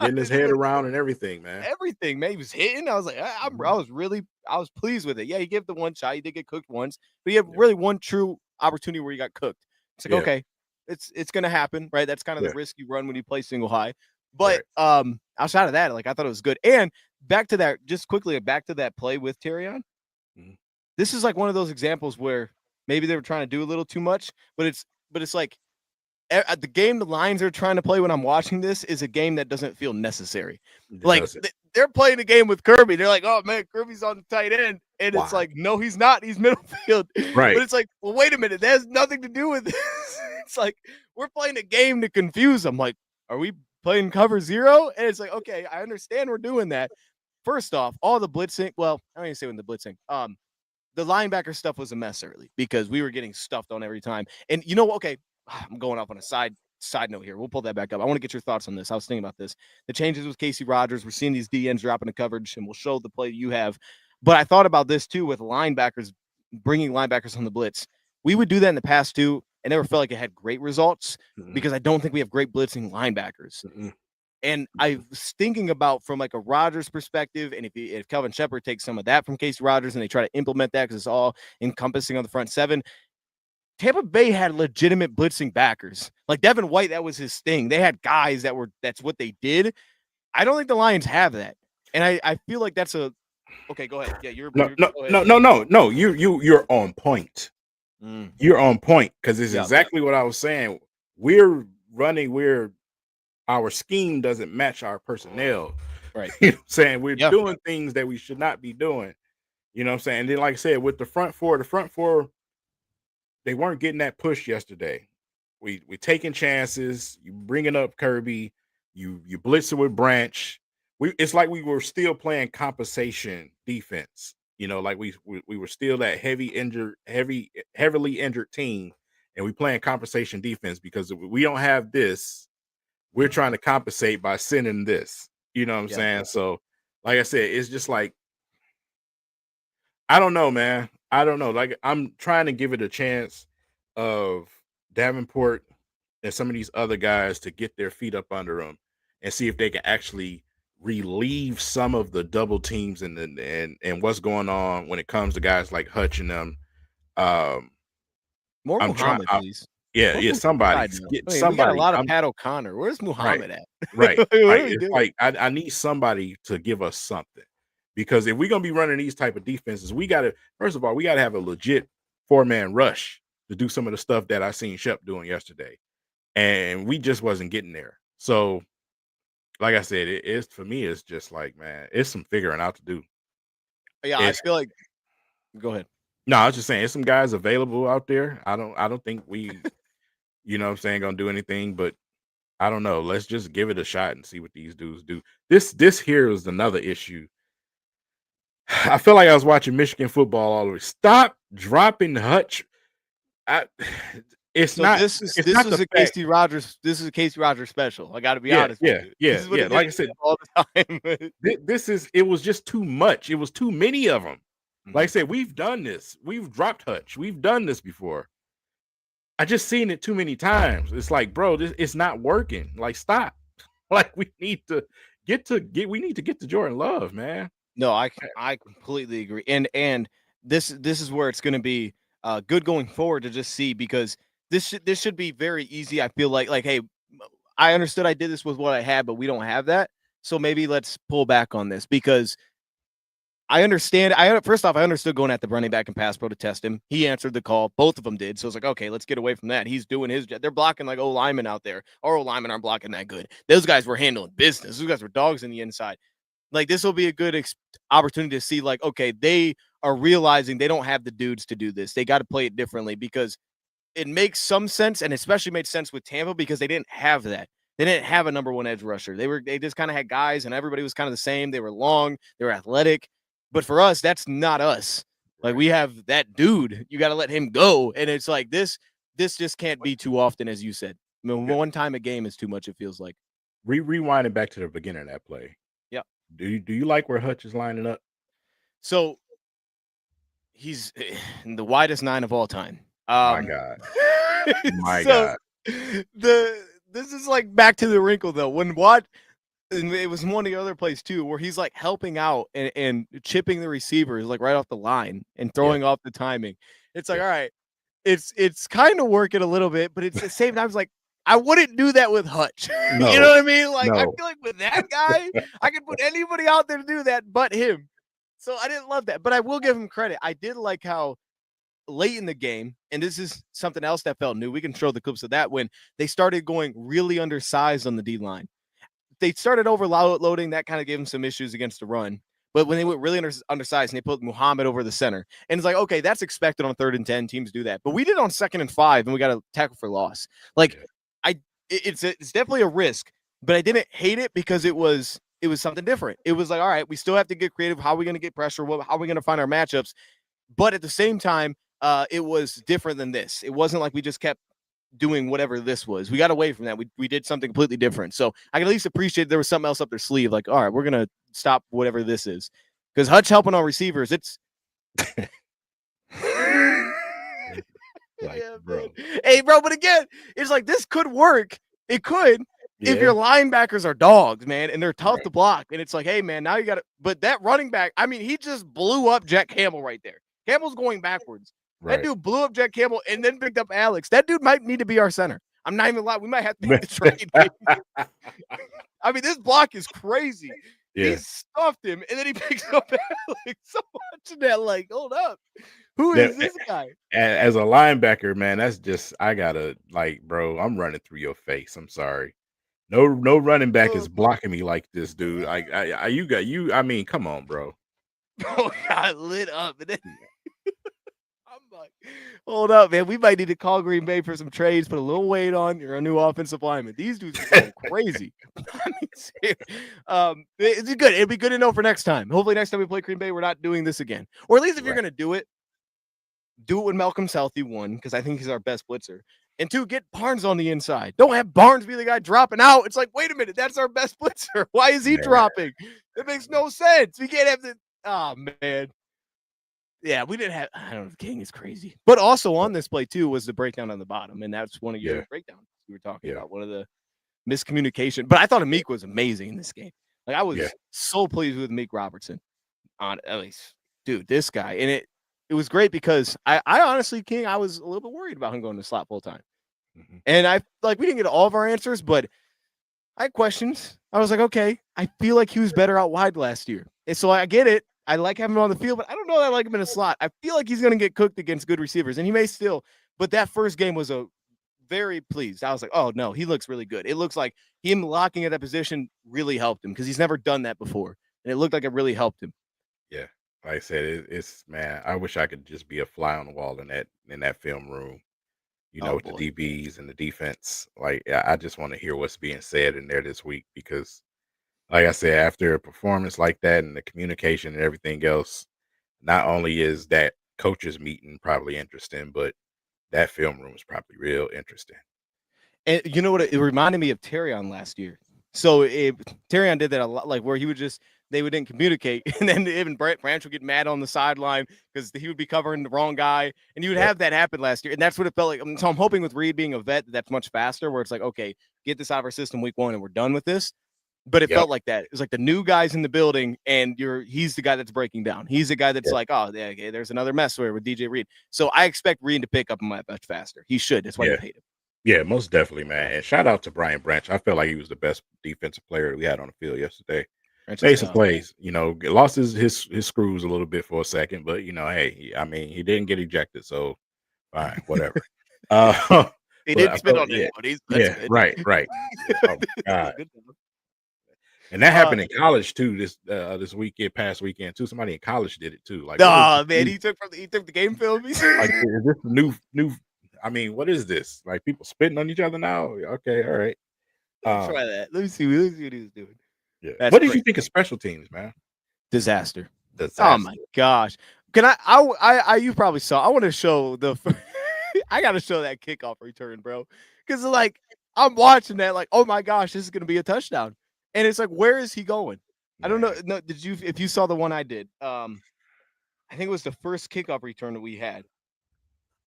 getting his He head looked around and everything, man. everything, man. He was hitting. I was like, I Mhm. was really, I was pleased with it. Yeah, he gave the one shot. He did get cooked once, but he had Yeah, really one true opportunity where he got cooked. It's like, yeah, okay, it's gonna happen, right? That's kind of the yeah, risk you run when you play single high. But right. outside of that, like I thought it was good. And back to that, just quickly back to that play with Terrion. Mhm. This is like one of those examples where maybe they were trying to do a little too much, but it's like the game the Lions are trying to play when I'm watching this is a game that doesn't feel necessary. It Like doesn't. they're playing a game with Kirby. They're like, oh man, Kirby's on the tight end. And it's Why? like, no, he's not. He's middle field. But Right. it's like, well, wait a minute. That has nothing to do with this. It's like we're playing a game to confuse them. Like, are we playing cover zero? And it's like, okay, I understand we're doing that. First off, all the blitzing. Well, I don't even say when the blitzing. The linebacker stuff was a mess early because we were getting stuffed on every time. And you know, okay, I'm going off on a side note here. We'll pull that back up. I want to get your thoughts on this. I was thinking about this. The changes with Casey Rogers. We're seeing these DNs dropping the coverage, and we'll show the play you have. But I thought about this too with linebackers bringing linebackers on the blitz. We would do that in the past too, and never felt like it had great results Mm-mm, because I don't think we have great blitzing linebackers. mm-mm, And I mm-mm. was thinking about from like a Rodgers perspective, and if Kelvin Shepard takes some of that from Casey Rogers and they try to implement that because it's all encompassing on the front seven, Tampa Bay had legitimate blitzing backers. Like Devin White, that was his thing. They had guys that's what they did. I don't think the Lions have that. And I feel like that's a okay, go ahead. Yeah, No, you're no, go ahead. no, no, no, no. You're on point. Mm, You're on point because it's yeah, exactly what I was saying. We're running where our scheme doesn't match our personnel. right. You know what I'm saying? We're Yeah. doing things that we should not be doing. You know what I'm saying? And then, like I said, with the front four, they weren't getting that push yesterday. We taking chances. You bringing up Kirby. You blitzing with Branch. It's like we were still playing compensation defense. You know, like we were still that heavily injured team, and we playing compensation defense because if we don't have this. We're trying to compensate by sending this. You know what I'm Yeah. saying? So, like I said, it's just like I don't know, man. I don't know. Like I'm trying to give it a chance of Davenport and some of these other guys to get their feet up under them and see if they can actually relieve some of the double teams and what's going on when it comes to guys like Hutch and them. Um, More I'm trying. Muhammad, please. Yeah, More yeah. Muhammad Somebody side now. get I mean, we got a somebody. lot of I'm Pat O'Connor. Where's right. Muhammad at? Right, What are right. we It's doing? like I need somebody to give us something because if we're gonna be running these type of defenses, we gotta first of all we gotta have a legit 4-man rush to do some of the stuff that I seen Shep doing yesterday, and we just wasn't getting there. So, like I said, it's for me, it's just like man, it's some figuring out to do. Yeah, I It's feel like go ahead. no, I was just saying, it's some guys available out there. I don't think we, you know, what I'm saying, gonna do anything, but I don't know. Let's just give it a shot and see what these dudes do. This here is another issue. I feel like I was watching Michigan football all the way. Stop dropping Hutch. I, it's So not. It's this not was the a fact. Casey Rogers. This is a Casey Rogers special. I got to be Yeah, honest with yeah, you. This yeah, is what yeah. he did Like I said, all the time. this is. It was just too much. It was too many of them. Like I Mhm. said, we've done this. We've dropped Hutch. We've done this before. I just seen it too many times. It's like, bro, this it's not working. Like, stop. Like, we need to get. We need to get to Jordan Love, man. No, I completely agree. And this is where it's going to be good going forward to just see because this should be very easy. I feel like hey, I understood I did this with what I had, but we don't have that. So maybe let's pull back on this because I understand. First off, I understood going at the running back and pass pro to test him. He answered the call. Both of them did. So it's like, okay, let's get away from that. He's doing his. They're blocking like O linemen out there. Our O linemen aren't blocking that good. Those guys were handling business. Those guys were dogs in the inside. Like this will be a good opportunity to see. Like, okay, they are realizing they don't have the dudes to do this. They got to play it differently because it makes some sense, and especially made sense with Tampa because they didn't have that. They didn't have a number one edge rusher. They just kind of had guys, and everybody was kind of the same. They were long, they were athletic. But for us, that's not us. Like, Right. we have that dude. You got to let him go, and it's like this. This just can't be too often, as you said. I mean, Yeah. one time a game is too much. It feels like. Rewinding back to the beginning of that play. Yeah. Do you like where Hutch is lining up? So he's the widest nine of all time. My God. My So God. this is like back to the wrinkle though. When Watt, and it was one of the other plays too, where he's like helping out and chipping the receivers like right off the line and Yeah. throwing off the timing. It's like, Yeah. all right, it's kind of working a little bit, but it's the same time. It's like I wouldn't do that with Hutch. You know No. what I mean? Like I No. feel like with that guy, I could put anybody out there to do that but him. So I didn't love that, but I will give him credit. I did like how late in the game, and this is something else that felt new. We can show the clips of that when they started going really undersized on the D line. They started overloading. That kind of gave them some issues against the run. But when they went really undersized and they put Muhammad over the center, and it's like, okay, that's expected on 3rd and 10. Teams do that, but we did it on 2nd and 5, and we got a tackle for loss. Like, Yeah. It's definitely a risk, but I didn't hate it because it was something different. It was like, all right, we still have to get creative. How are we going to get pressure? How are we going to find our matchups? But at the same time, it was different than this. It wasn't like we just kept doing whatever this was. We got away from that. We did something completely different. So I can at least appreciate there was something else up their sleeve. Like, all right, we're gonna stop whatever this is. Because Hutch helping on receivers, it's Like, yeah, bro. man. Hey, bro, but again, it's like this could work. It could if Yeah. your linebackers are dogs, man, and they're tough Right. to block. And it's like, hey, man, now you got to. But that running back, I mean, he just blew up Jack Campbell right there. Campbell's going backwards. That Right. dude blew up Jack Campbell and then picked up Alex. That dude might need to be our center. I'm not even lying. We might have to make the trade. I mean, this block is crazy. He Yeah. stuffed him, and then he picks up Alex. So much of that, like, hold up. Who Yeah, is this guy? as a linebacker, man, that's just I gotta like, bro, I'm running through your face. I'm sorry. No running back is blocking me like this, dude. I mean, come on, bro. Bro got lit up. And then I'm like, hold up, man. We might need to call Green Bay for some trades, put a little weight on. You're a new offensive lineman. These dudes are going crazy. I mean, it's good. It'd be good to know for next time. Hopefully, next time we play Green Bay, we're not doing this again. Or at least if you're Right. going to do it when Malcolm's healthy, one, because I think he's our best blitzer. And two, get Barnes on the inside. Don't have Barnes be the guy dropping out. It's like, wait a minute, that's our best blitzer. Why is he Man, dropping? It makes no sense. We can't have the. Oh, man. Yeah, we didn't have. I don't know. King is crazy. But also on this play, too, was the breakdown on the bottom. And that's one of your yeah, breakdowns we were talking yeah, about. One of the miscommunication. But I thought Amik was amazing in this game. Like, I yeah. was so pleased with Meek Robertson. On at least, dude, this guy. And it was great because I honestly, King, I was a little bit worried about him going to slot full time. Mhm. And we didn't get all of our answers, but I had questions. I was like, okay, I feel like he was better out wide last year. And so I get it. I like having him on the field, but I don't know that I like him in a slot. I feel like he's going to get cooked against good receivers, and he may still. But that first game was a very pleased. I was like, oh, no, he looks really good. It looks like him locking at that position really helped him because he's never done that before. And it looked like it really helped him. Yeah. Like I said, it's man, I wish I could just be a fly on the wall in that film room, Oh, with the boy. DBs and the defense. Like, I just want to hear what's being said in there this week because, like I said, after a performance like that and the communication and everything else, not only is that coaches meeting probably interesting, but that film room is probably real interesting. And you know what? It reminded me of Terrion last year. So Terrion did that a lot, like where he would just they would didn't communicate, and then even Brett Branch would get mad on the sideline because he would be covering the wrong guy, and you would Yep. have that happen last year, and that's what it felt like. So I'm hoping with Reed being a vet, that's much faster, where it's like, okay, get this out of our system week 1, and we're done with this. But it Yep. felt like that. It was like the new guys in the building, and he's the guy that's breaking down. He's the guy that's Yep. like, oh, yeah, okay, there's another mess with DJ Reed. So I expect Reed to pick up much faster. He should. That's why you Yeah. paid him. Yeah, most definitely, man. And shout out to Brian Branch. I felt like he was the best defensive player we had on the field yesterday. Branch is Made some tough. plays, lost his screws a little bit for a second, but hey, I mean, he didn't get ejected, so fine, whatever. Uh, He but didn't I spit felt, on yeah, anybody. That's yeah, good. right, right. Yeah, oh my So god, good job. and that Uh, happened in college too. This weekend, past weekend too. Somebody in college did it too. Like, what is nah, this man, new? he took the game film. Like, is this new? I mean, what is this? Like people spitting on each other now? Okay, all right. Let me try Um, that. Let me see what he was doing. yeah. That's What did you crazy. think of special teams, man? Disaster. Oh my Disaster. gosh. Can I you probably saw. I want to show the I got to show that kickoff return, bro. Cuz like I'm watching that like, "Oh my gosh, this is going to be a touchdown." And it's like, "Where is he going?" I don't know. Man. No, did you if you saw the one I did? I think it was the first kickoff return that we had.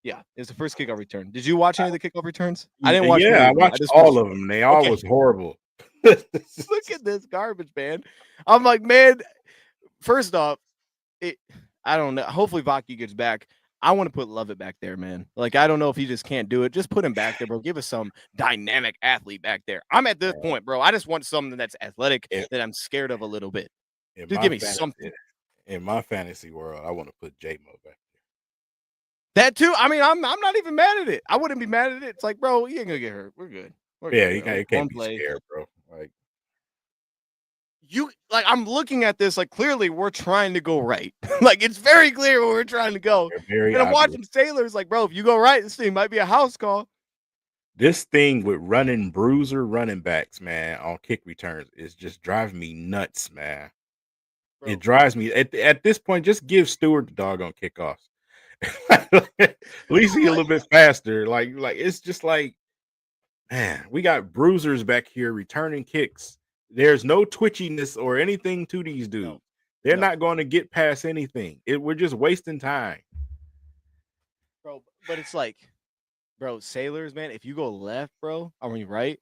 Yeah, it was the first kickoff return. Did you watch any of the kickoff returns? I didn't watch Yeah, many I of them. I watched just all watched of them. They all Okay, was horrible. look at this garbage, man. I'm like, man, first off, it I don't know. Hopefully Vaki gets back. I want to put Lovett back there, man. Like, I don't know if he just can't do it. Just put him back there, bro. Give us some dynamic athlete back there. I'm at this point, bro. I just want something that's athletic in, that I'm scared of a little bit. in Just my give me fantasy something. in my fantasy world, I want to put J Mo back. That too. I mean, I'm not even mad at it. I wouldn't be mad at it. It's like, bro, he ain't gonna get hurt. We're good. We're Yeah, good, bro. you can't One be play. scared, bro. Like You like I'm looking at this like clearly we're trying to go right. Like it's very clear where we're trying to go. they're very And I'm obvious. watching Sailors like, bro, if you go right, this thing might be a house call. This thing with running bruiser running backs, man, on kick returns is just driving me nuts, man. It Bro. drives me at this point. Just give Stewart the doggone kickoffs. At least he a little bit faster. Like it's just like, man, we got bruisers back here returning kicks. There's no twitchiness or anything to these No, dudes. They're no, not going to get past anything. We're just wasting time. bro. But it's like, bro, Sailors, man, if you go left, bro, I mean right.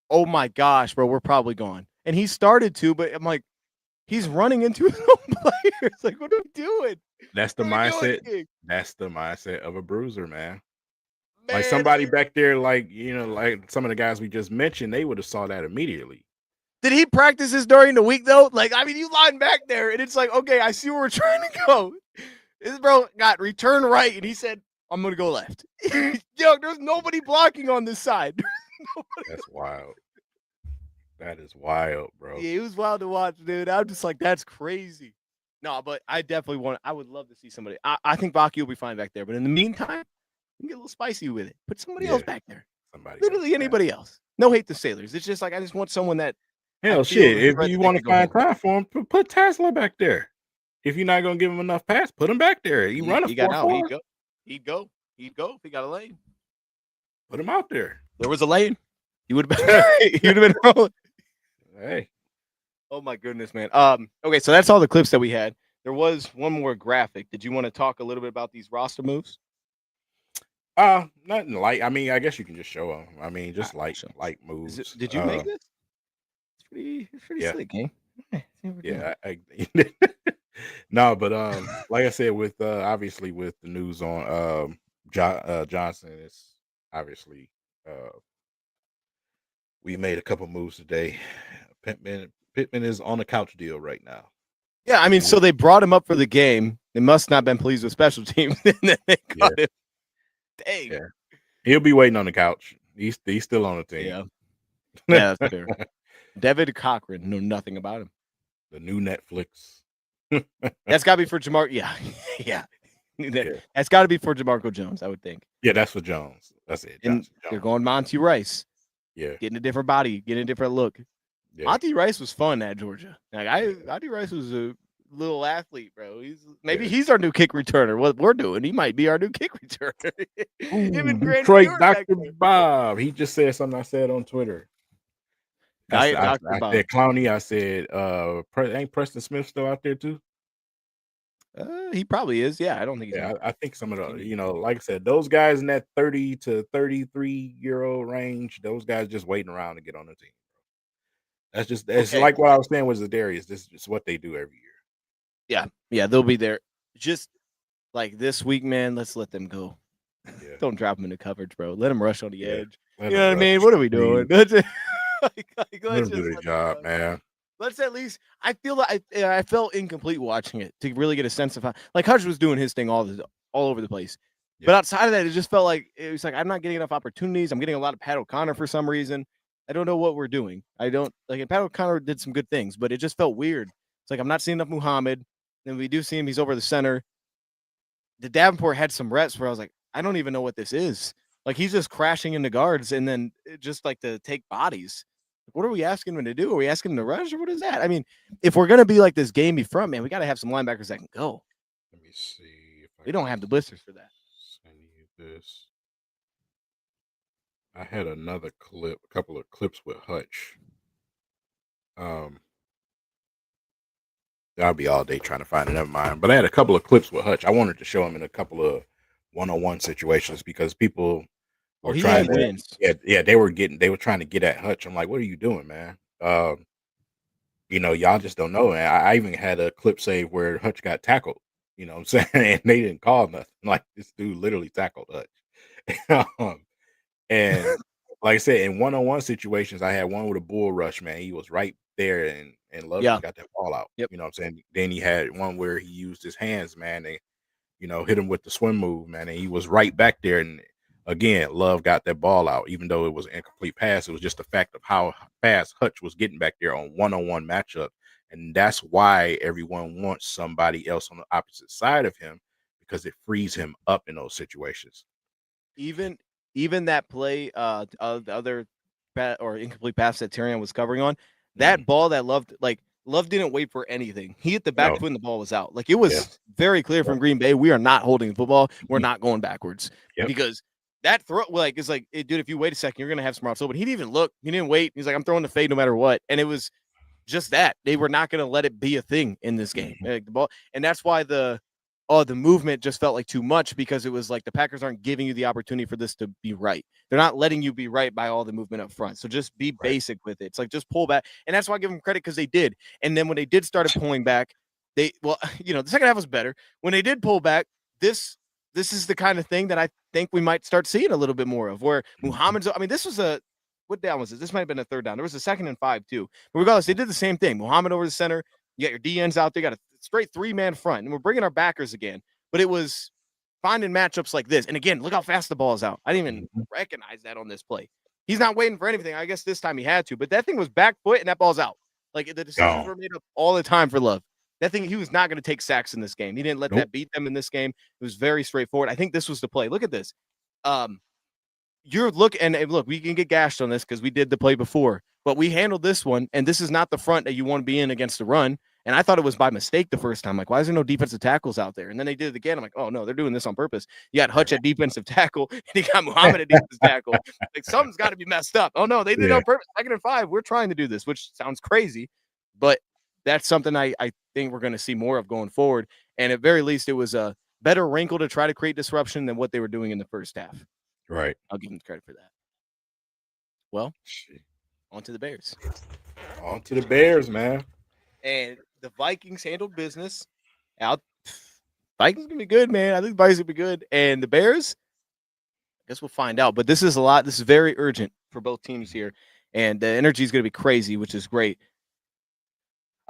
Oh my gosh, bro, we're probably gone. And he started to, but I'm like, he's running into his own players. Like, what are we doing? That's the What are we doing, mindset. King? That's the mindset of a bruiser, man. Like Man, somebody back there, like like some of the guys we just mentioned, they would have saw that immediately. did he practice this during the week though? Like, I mean, you lying back there, and it's like, okay, I see where we're trying to go. This bro got return right, and he said, "I'm gonna go left." Yo, there's nobody blocking on this side. That's wild. That is wild, bro. Yeah, it was wild to watch, dude. I'm just like, that's crazy. No, but I definitely want. I would love to see somebody. I think Baki will be fine back there, but in the meantime, you can get a little spicy with it. Put somebody else Yeah, back there. somebody else. Literally Man. anybody else. No hate to Sailors. It's just like I just want someone that I Hell, feel shit. the If threat you that they want to could go find home. time for him, put Tesla back there. If you're not gonna give him enough pass, put him back there. He run a He got out. 4.4. He'd go. He'd go. He'd go if he got a lane. Put him out there. There was a lane. He would have been. He would have been rolling. Hey, Oh my goodness, man. Okay, so that's all the clips that we had. There was one more graphic. Did you want to talk a little bit about these roster moves? nothing light. I mean, I guess you can just show him. I mean, just light So, moves. did you make this? It's pretty Yeah, slick, gang. See what we're doing. yeah. No, but like I said, with obviously with the news on Johnson, it's obviously we made a couple moves today. Pittman is on a couch deal right now. Yeah, I mean, so they brought him up for the game. They must not have been pleased with special teams, and then they Yeah, got him. Dang. yeah. He'll be waiting on the couch. He's still on the team. Yeah. Yeah, that's fair. David Cochran know nothing about him. The new Netflix. That's got to be for Jamar. Yeah, yeah. That's got to be for Jamarco Jones, I would think. Yeah, that's for Jones. That's it. And they're going Monty Rice. Yeah, Getting a different body, getting a different look. yeah. Monty Rice was fun at Georgia. Like Monty Rice was a little athlete, bro. He's our new kick returner. What we're doing, he might be our new kick returner. Him and Grant Detroit Stewart back Dr. there. Bob. He just said something I said on Twitter. Diet I Dr. Bob. said Clowney. I said, ain't Preston Smith still out there too? He probably is. Yeah, I don't think he's. Yeah, I think some of the, like I said, those guys in that 30 to 33-year-old range, those guys just waiting around to get on the team. That's Okay. like what I was saying with Zadarius. This is just what they do every year. Yeah, they'll be there. Just like this week, man. Let's let them go. Yeah. Don't drop them into coverage, bro. Let them rush on the edge. Let You them know what I mean? rush, What are we doing? please. Let's Let them just do their let them job, go. man. Let's at least. I feel like I felt incomplete watching it to really get a sense of how. Like Hudge was doing his thing all over the place, Yeah. but outside of that, it just felt like it was like I'm not getting enough opportunities. I'm getting a lot of Pat O'Connor for some reason. I don't know what we're doing. I don't like. And Pat O'Connor did some good things, but it just felt weird. It's like I'm not seeing enough Muhammad. Then we do see him. He's over the center. The Davenport had some reps where I was like, I don't even know what this is. Like he's just crashing into guards and then just like to take bodies. What are we asking him to do? Are we asking him to rush or what is that? I mean, if we're gonna be like this gamey front, man, we got to have some linebackers that can go. Let me see if I We don't can have the blisters for that. send you this. I had another clip, a couple of clips with Hutch. Um, I'll be all day trying to find it. Never mind. But I had a couple of clips with Hutch. I wanted to show him in a couple of one-on-one situations because people Oh, were he trying to. wins. Yeah, they were trying to get at Hutch. I'm like, what are you doing, man? Y'all just don't know. And I even had a clip save where Hutch got tackled. You know what I'm saying? And they didn't call nothing. Like this dude literally tackled Hutch. And like I said, in one-on-one situations, I had one with a bull rush, man. He was right there and Love Yeah. just got that ball out. Yep. You know what I'm saying? Then he had one where he used his hands, man, and hit him with the swim move, man. And he was right back there. And again, Love got that ball out, even though it was an incomplete pass. It was just the fact of how fast Hutch was getting back there on one-on-one matchup. And that's why everyone wants somebody else on the opposite side of him, because it frees him up in those situations. Even that play, the other or incomplete pass that Tyrion was covering on, that ball that Love didn't wait for anything. He hit the back No. foot and the ball was out. Like it Yeah. was very clear from Green Bay, we are not holding the football. We're Mhm. not going backwards Yep. because that throw, like, it's like, dude, if you wait a second, you're gonna have some rough. But he didn't even look. He didn't wait. He's like, I'm throwing the fade no matter what, and it was just that they were not going to let it be a thing in this game. Like the ball, and that's why the movement just felt like too much because it was like the Packers aren't giving you the opportunity for this to be right. They're not letting you be right by all the movement up front. So just be Right. basic with it. It's like just pull back, and that's why I give them credit because they did. And then when they did started pulling back, the second half was better. When they did pull back, this is the kind of thing that I think we might start seeing a little bit more of. Where Muhammad's, I mean, this was a what down was it? This might have been a third down. There was a 2nd and 5 too. But regardless, they did the same thing. Muhammad over the center. You got your DNs out there. Got a straight 3-man front, and we're bringing our backers again. But it was finding matchups like this. And again, look how fast the ball is out. I didn't even recognize that on this play. He's not waiting for anything. I guess this time he had to, but that thing was back foot and that ball's out. Like the decisions were made up all the time for Love. That thing, he was not going to take sacks in this game. He didn't let that beat them in this game. It was very straightforward. I think this was the play. Look at this. You're look and look, we can get gashed on this because we did the play before, but we handled this one, and this is not the front that you want to be in against the run. And I thought it was by mistake the first time. Like, why is there no defensive tackles out there? And then they did it again. I'm like, oh no, they're doing this on purpose. You got Hutch at defensive tackle, and you got Muhammad at defensive tackle. Like something's got to be messed up. Oh no, they did it on purpose. 2nd and 5. We're trying to do this, which sounds crazy, but that's something I think we're going to see more of going forward. And at very least, it was a better wrinkle to try to create disruption than what they were doing in the first half. Right. I'll give them credit for that. Well, on to the Bears. On to the Bears, man. And the Vikings handled business. Vikings gonna be good, man. I think the Vikings gonna be good. And the Bears, I guess we'll find out. But this is a lot. This is very urgent for both teams here. And the energy is gonna be crazy, which is great.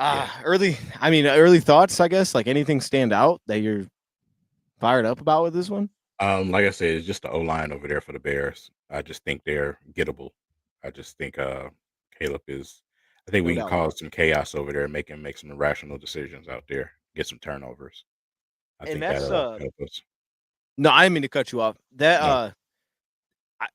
Early thoughts, I guess. Like anything stand out that you're fired up about with this one? Like I said, it's just the O-line over there for the Bears. I just think they're gettable. I just think Caleb is. I think we can cause some chaos over there and make some irrational decisions out there. Get some turnovers. I think that'll help us. No, I didn't mean to cut you off. That No.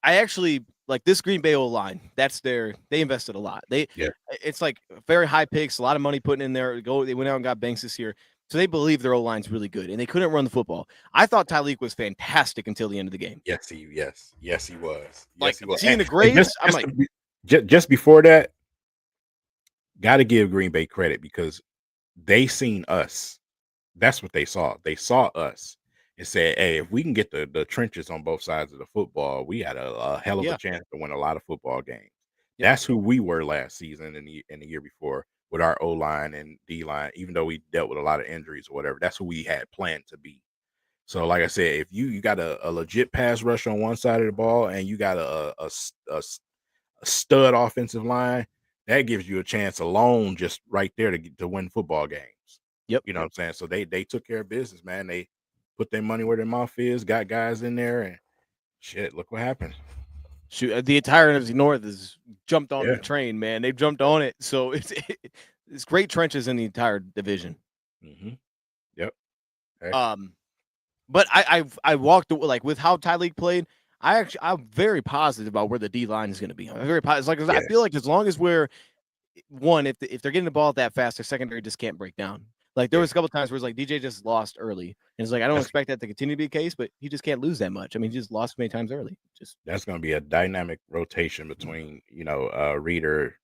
I actually like this Green Bay O-line. They invested a lot. It's like very high picks, a lot of money putting in there. They went out and got Banks this year. So they believe their O-line's really good, and they couldn't run the football. I thought Tyreek was fantastic until the end of the game. Yes, he was. Yes, he was. Seeing the grades, I'm like, just before that, got to give Green Bay credit because they seen us. That's what they saw. They saw us and said, "Hey, if we can get the trenches on both sides of the football, we had a hell of a chance to win a lot of football games." Yeah. That's who we were last season and the year before with our O line and D line. Even though we dealt with a lot of injuries or whatever, that's who we had planned to be. So, like I said, if you got a legit pass rush on one side of the ball and you got a stud offensive line, that gives you a chance alone just right there to win football games. Yep. You know what I'm saying? So they took care of business, man. They put their money where their mouth is, got guys in there, and shit, look what happened. Shoot, the entire NFC North has jumped on the train, man. They've jumped on it. So it's great trenches in the entire division. Mm-hmm. Yep. But I walked away, like with how Tyreek played. I'm very positive about where the D line is going to be. I'm very positive. Like I Yeah, feel like as long as we're one, if they're getting the ball that fast, their secondary just can't break down. Like there yeah. was a couple times where it's like DJ just lost early, and it's like I don't That's expect that to continue to be the case, but he just can't lose that much. I mean, he just lost many times early. Just that's gonna be a dynamic rotation between, Reader,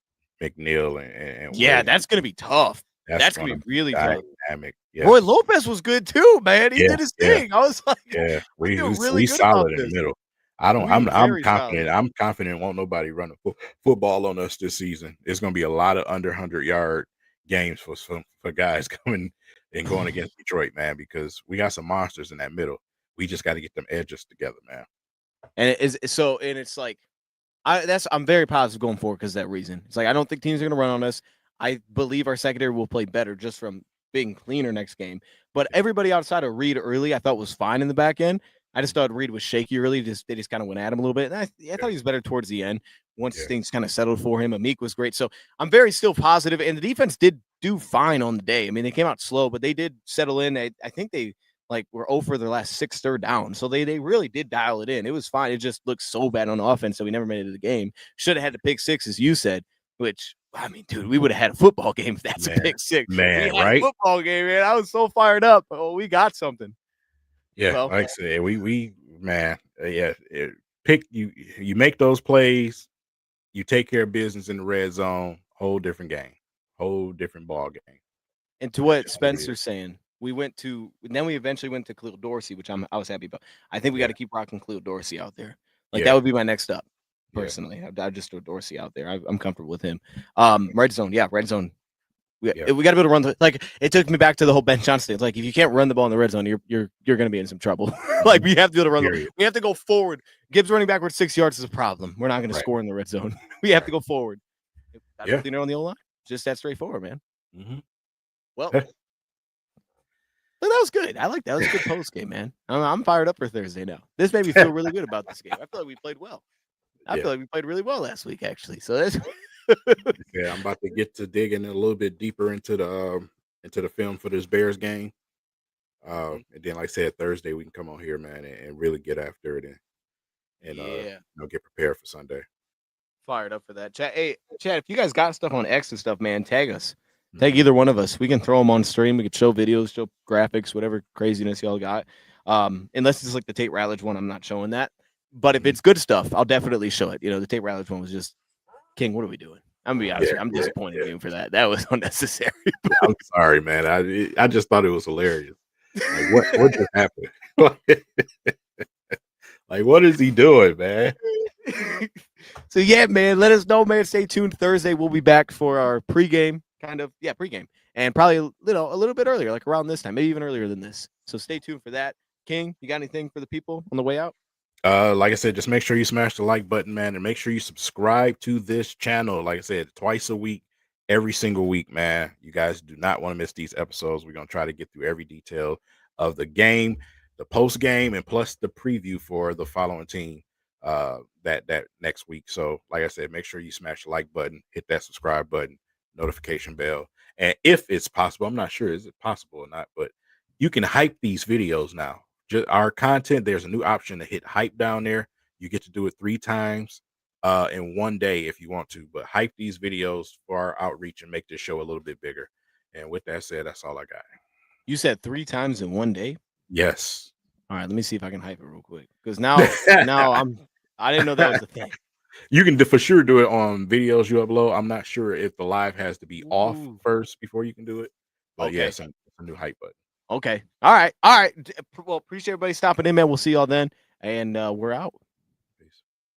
McNeil, and yeah, Williams. that's gonna be tough. That's That's gonna gonna be be really tough. dynamic. Roy Yes. Lopez was good too, man. He Yeah, did his yeah. thing. I was like, Yeah, I we feel we really we good about solid in the this. middle. I don't We I'm very confident solid. I'm confident won't nobody run a football on us this season. It's gonna be a lot of under 100-yard games for guys coming and going against Detroit, man, because we got some monsters in that middle. We just gotta get them edges together, man. And it is so, and it's like I'm very positive going forward because of that reason. It's like I don't think teams are going to run on us. I believe our secondary will play better just from being cleaner next game. But Yeah, everybody outside of Reed early, I thought was fine in the back end. I just mhm, thought Reed was shaky early. They just kind of went at him a little bit. And I yeah, thought he was better towards the end once yeah, things kind of settled for him. Amik was great. So I'm very still positive, and the defense did do fine on the day. I mean, they came out slow, but they did settle in. I think they like were over their last 6 third down. So they really did dial it in. It was fine. It just looked so bad on the offense, so we never made it to the game. Should have had the pick six, as you said, which I mean, dude, we would have had a football game if that's a man, pick six. We man, had a right? football game, man. I was so fired up. Oh, we got something. Yeah, Well, like I said, we man, yeah, you make those plays, you take care of business in the red zone, whole different game, whole different ball game. and to That's what just what it is. Spencer's saying, we eventually went to Khalil Dorsey, which I was happy about. I think we got Yeah, to keep rocking Khalil Dorsey out there. Like that yeah, would be my next up. yeah. Personally, I'd just throw Dorsey out there. I'm comfortable with him. Red zone, yeah, red zone. Yeah. We got to be able to run the like. It took me back to the whole Ben Johnson thing. It's like if you can't run the ball in the red zone, you're going to be in some trouble. Like Mhm. we have to be able to run. Period. We have to go forward. Gibbs running backwards 6 yards is a problem. We're not going to Right, score in the red zone. We have right. to go forward. Got to be Yeah. cleaner on the O line. Just that straightforward, man. Mhm. Well, but that was good. I like that. It was a good post game, man. I'm fired up for Thursday now. This made me feel really good about this game. I feel like we played well. I Yeah. feel like we played really well last week, actually. So that's Yeah, I'm about to get to digging a little bit deeper into the film for this Bears game. And then, like I said, Thursday we can come on here, man, and really get after it and yeah. get prepared for Sunday. Fired up for that. Chad, hey, Chad, if you guys got stuff on X and stuff, man, tag us. Tag Mhm. either one of us. We can throw them on stream. We could show videos, show graphics, whatever craziness y'all got. Unless it's like the Tate Ratledge one, I'm not showing that. But if Mhm. it's good stuff, I'll definitely show it. The Tate Ratledge one was just King. What are we doing? I'm gonna be honest Yeah, with you. I'm yeah, disappointed yeah. in you for that. That was unnecessary. I'm sorry, man. I just thought it was hilarious. Like, what just happened? Like, what is he doing, man? So yeah, man, let us know, man. Stay tuned. Thursday, we'll be back for our pregame, pregame, and probably a little bit earlier, like around this time, maybe even earlier than this. So stay tuned for that. King, you got anything for the people on the way out? Like I said, just make sure you smash the like button, man, and make sure you subscribe to this channel. Like I said, twice a week, every single week, man. You guys do not want to miss these episodes. We're gonna try to get through every detail of the game, the post game, and plus the preview for the following team that next week. So, like I said, make sure you smash the like button, hit that subscribe button, notification bell, and if it's possible, I'm not sure is it possible or not, but you can hype these videos now. Just our content, there's a new option to hit hype down there. You get to do it 3 times in one day if you want to, but hype these videos for our outreach and make this show a little bit bigger. And with that said, that's all I got. You said 3 times in one day. Yes. All right, let me see if I can hype it real quick. Because now I didn't know that was the thing. You can for sure do it on videos you upload. I'm not sure if the live has to be off Ooh. first before you can do it, but Okay. yes, it's a new hype button. Okay. All right. All right. Well, appreciate everybody stopping in, man. We'll see y'all then. And we're out.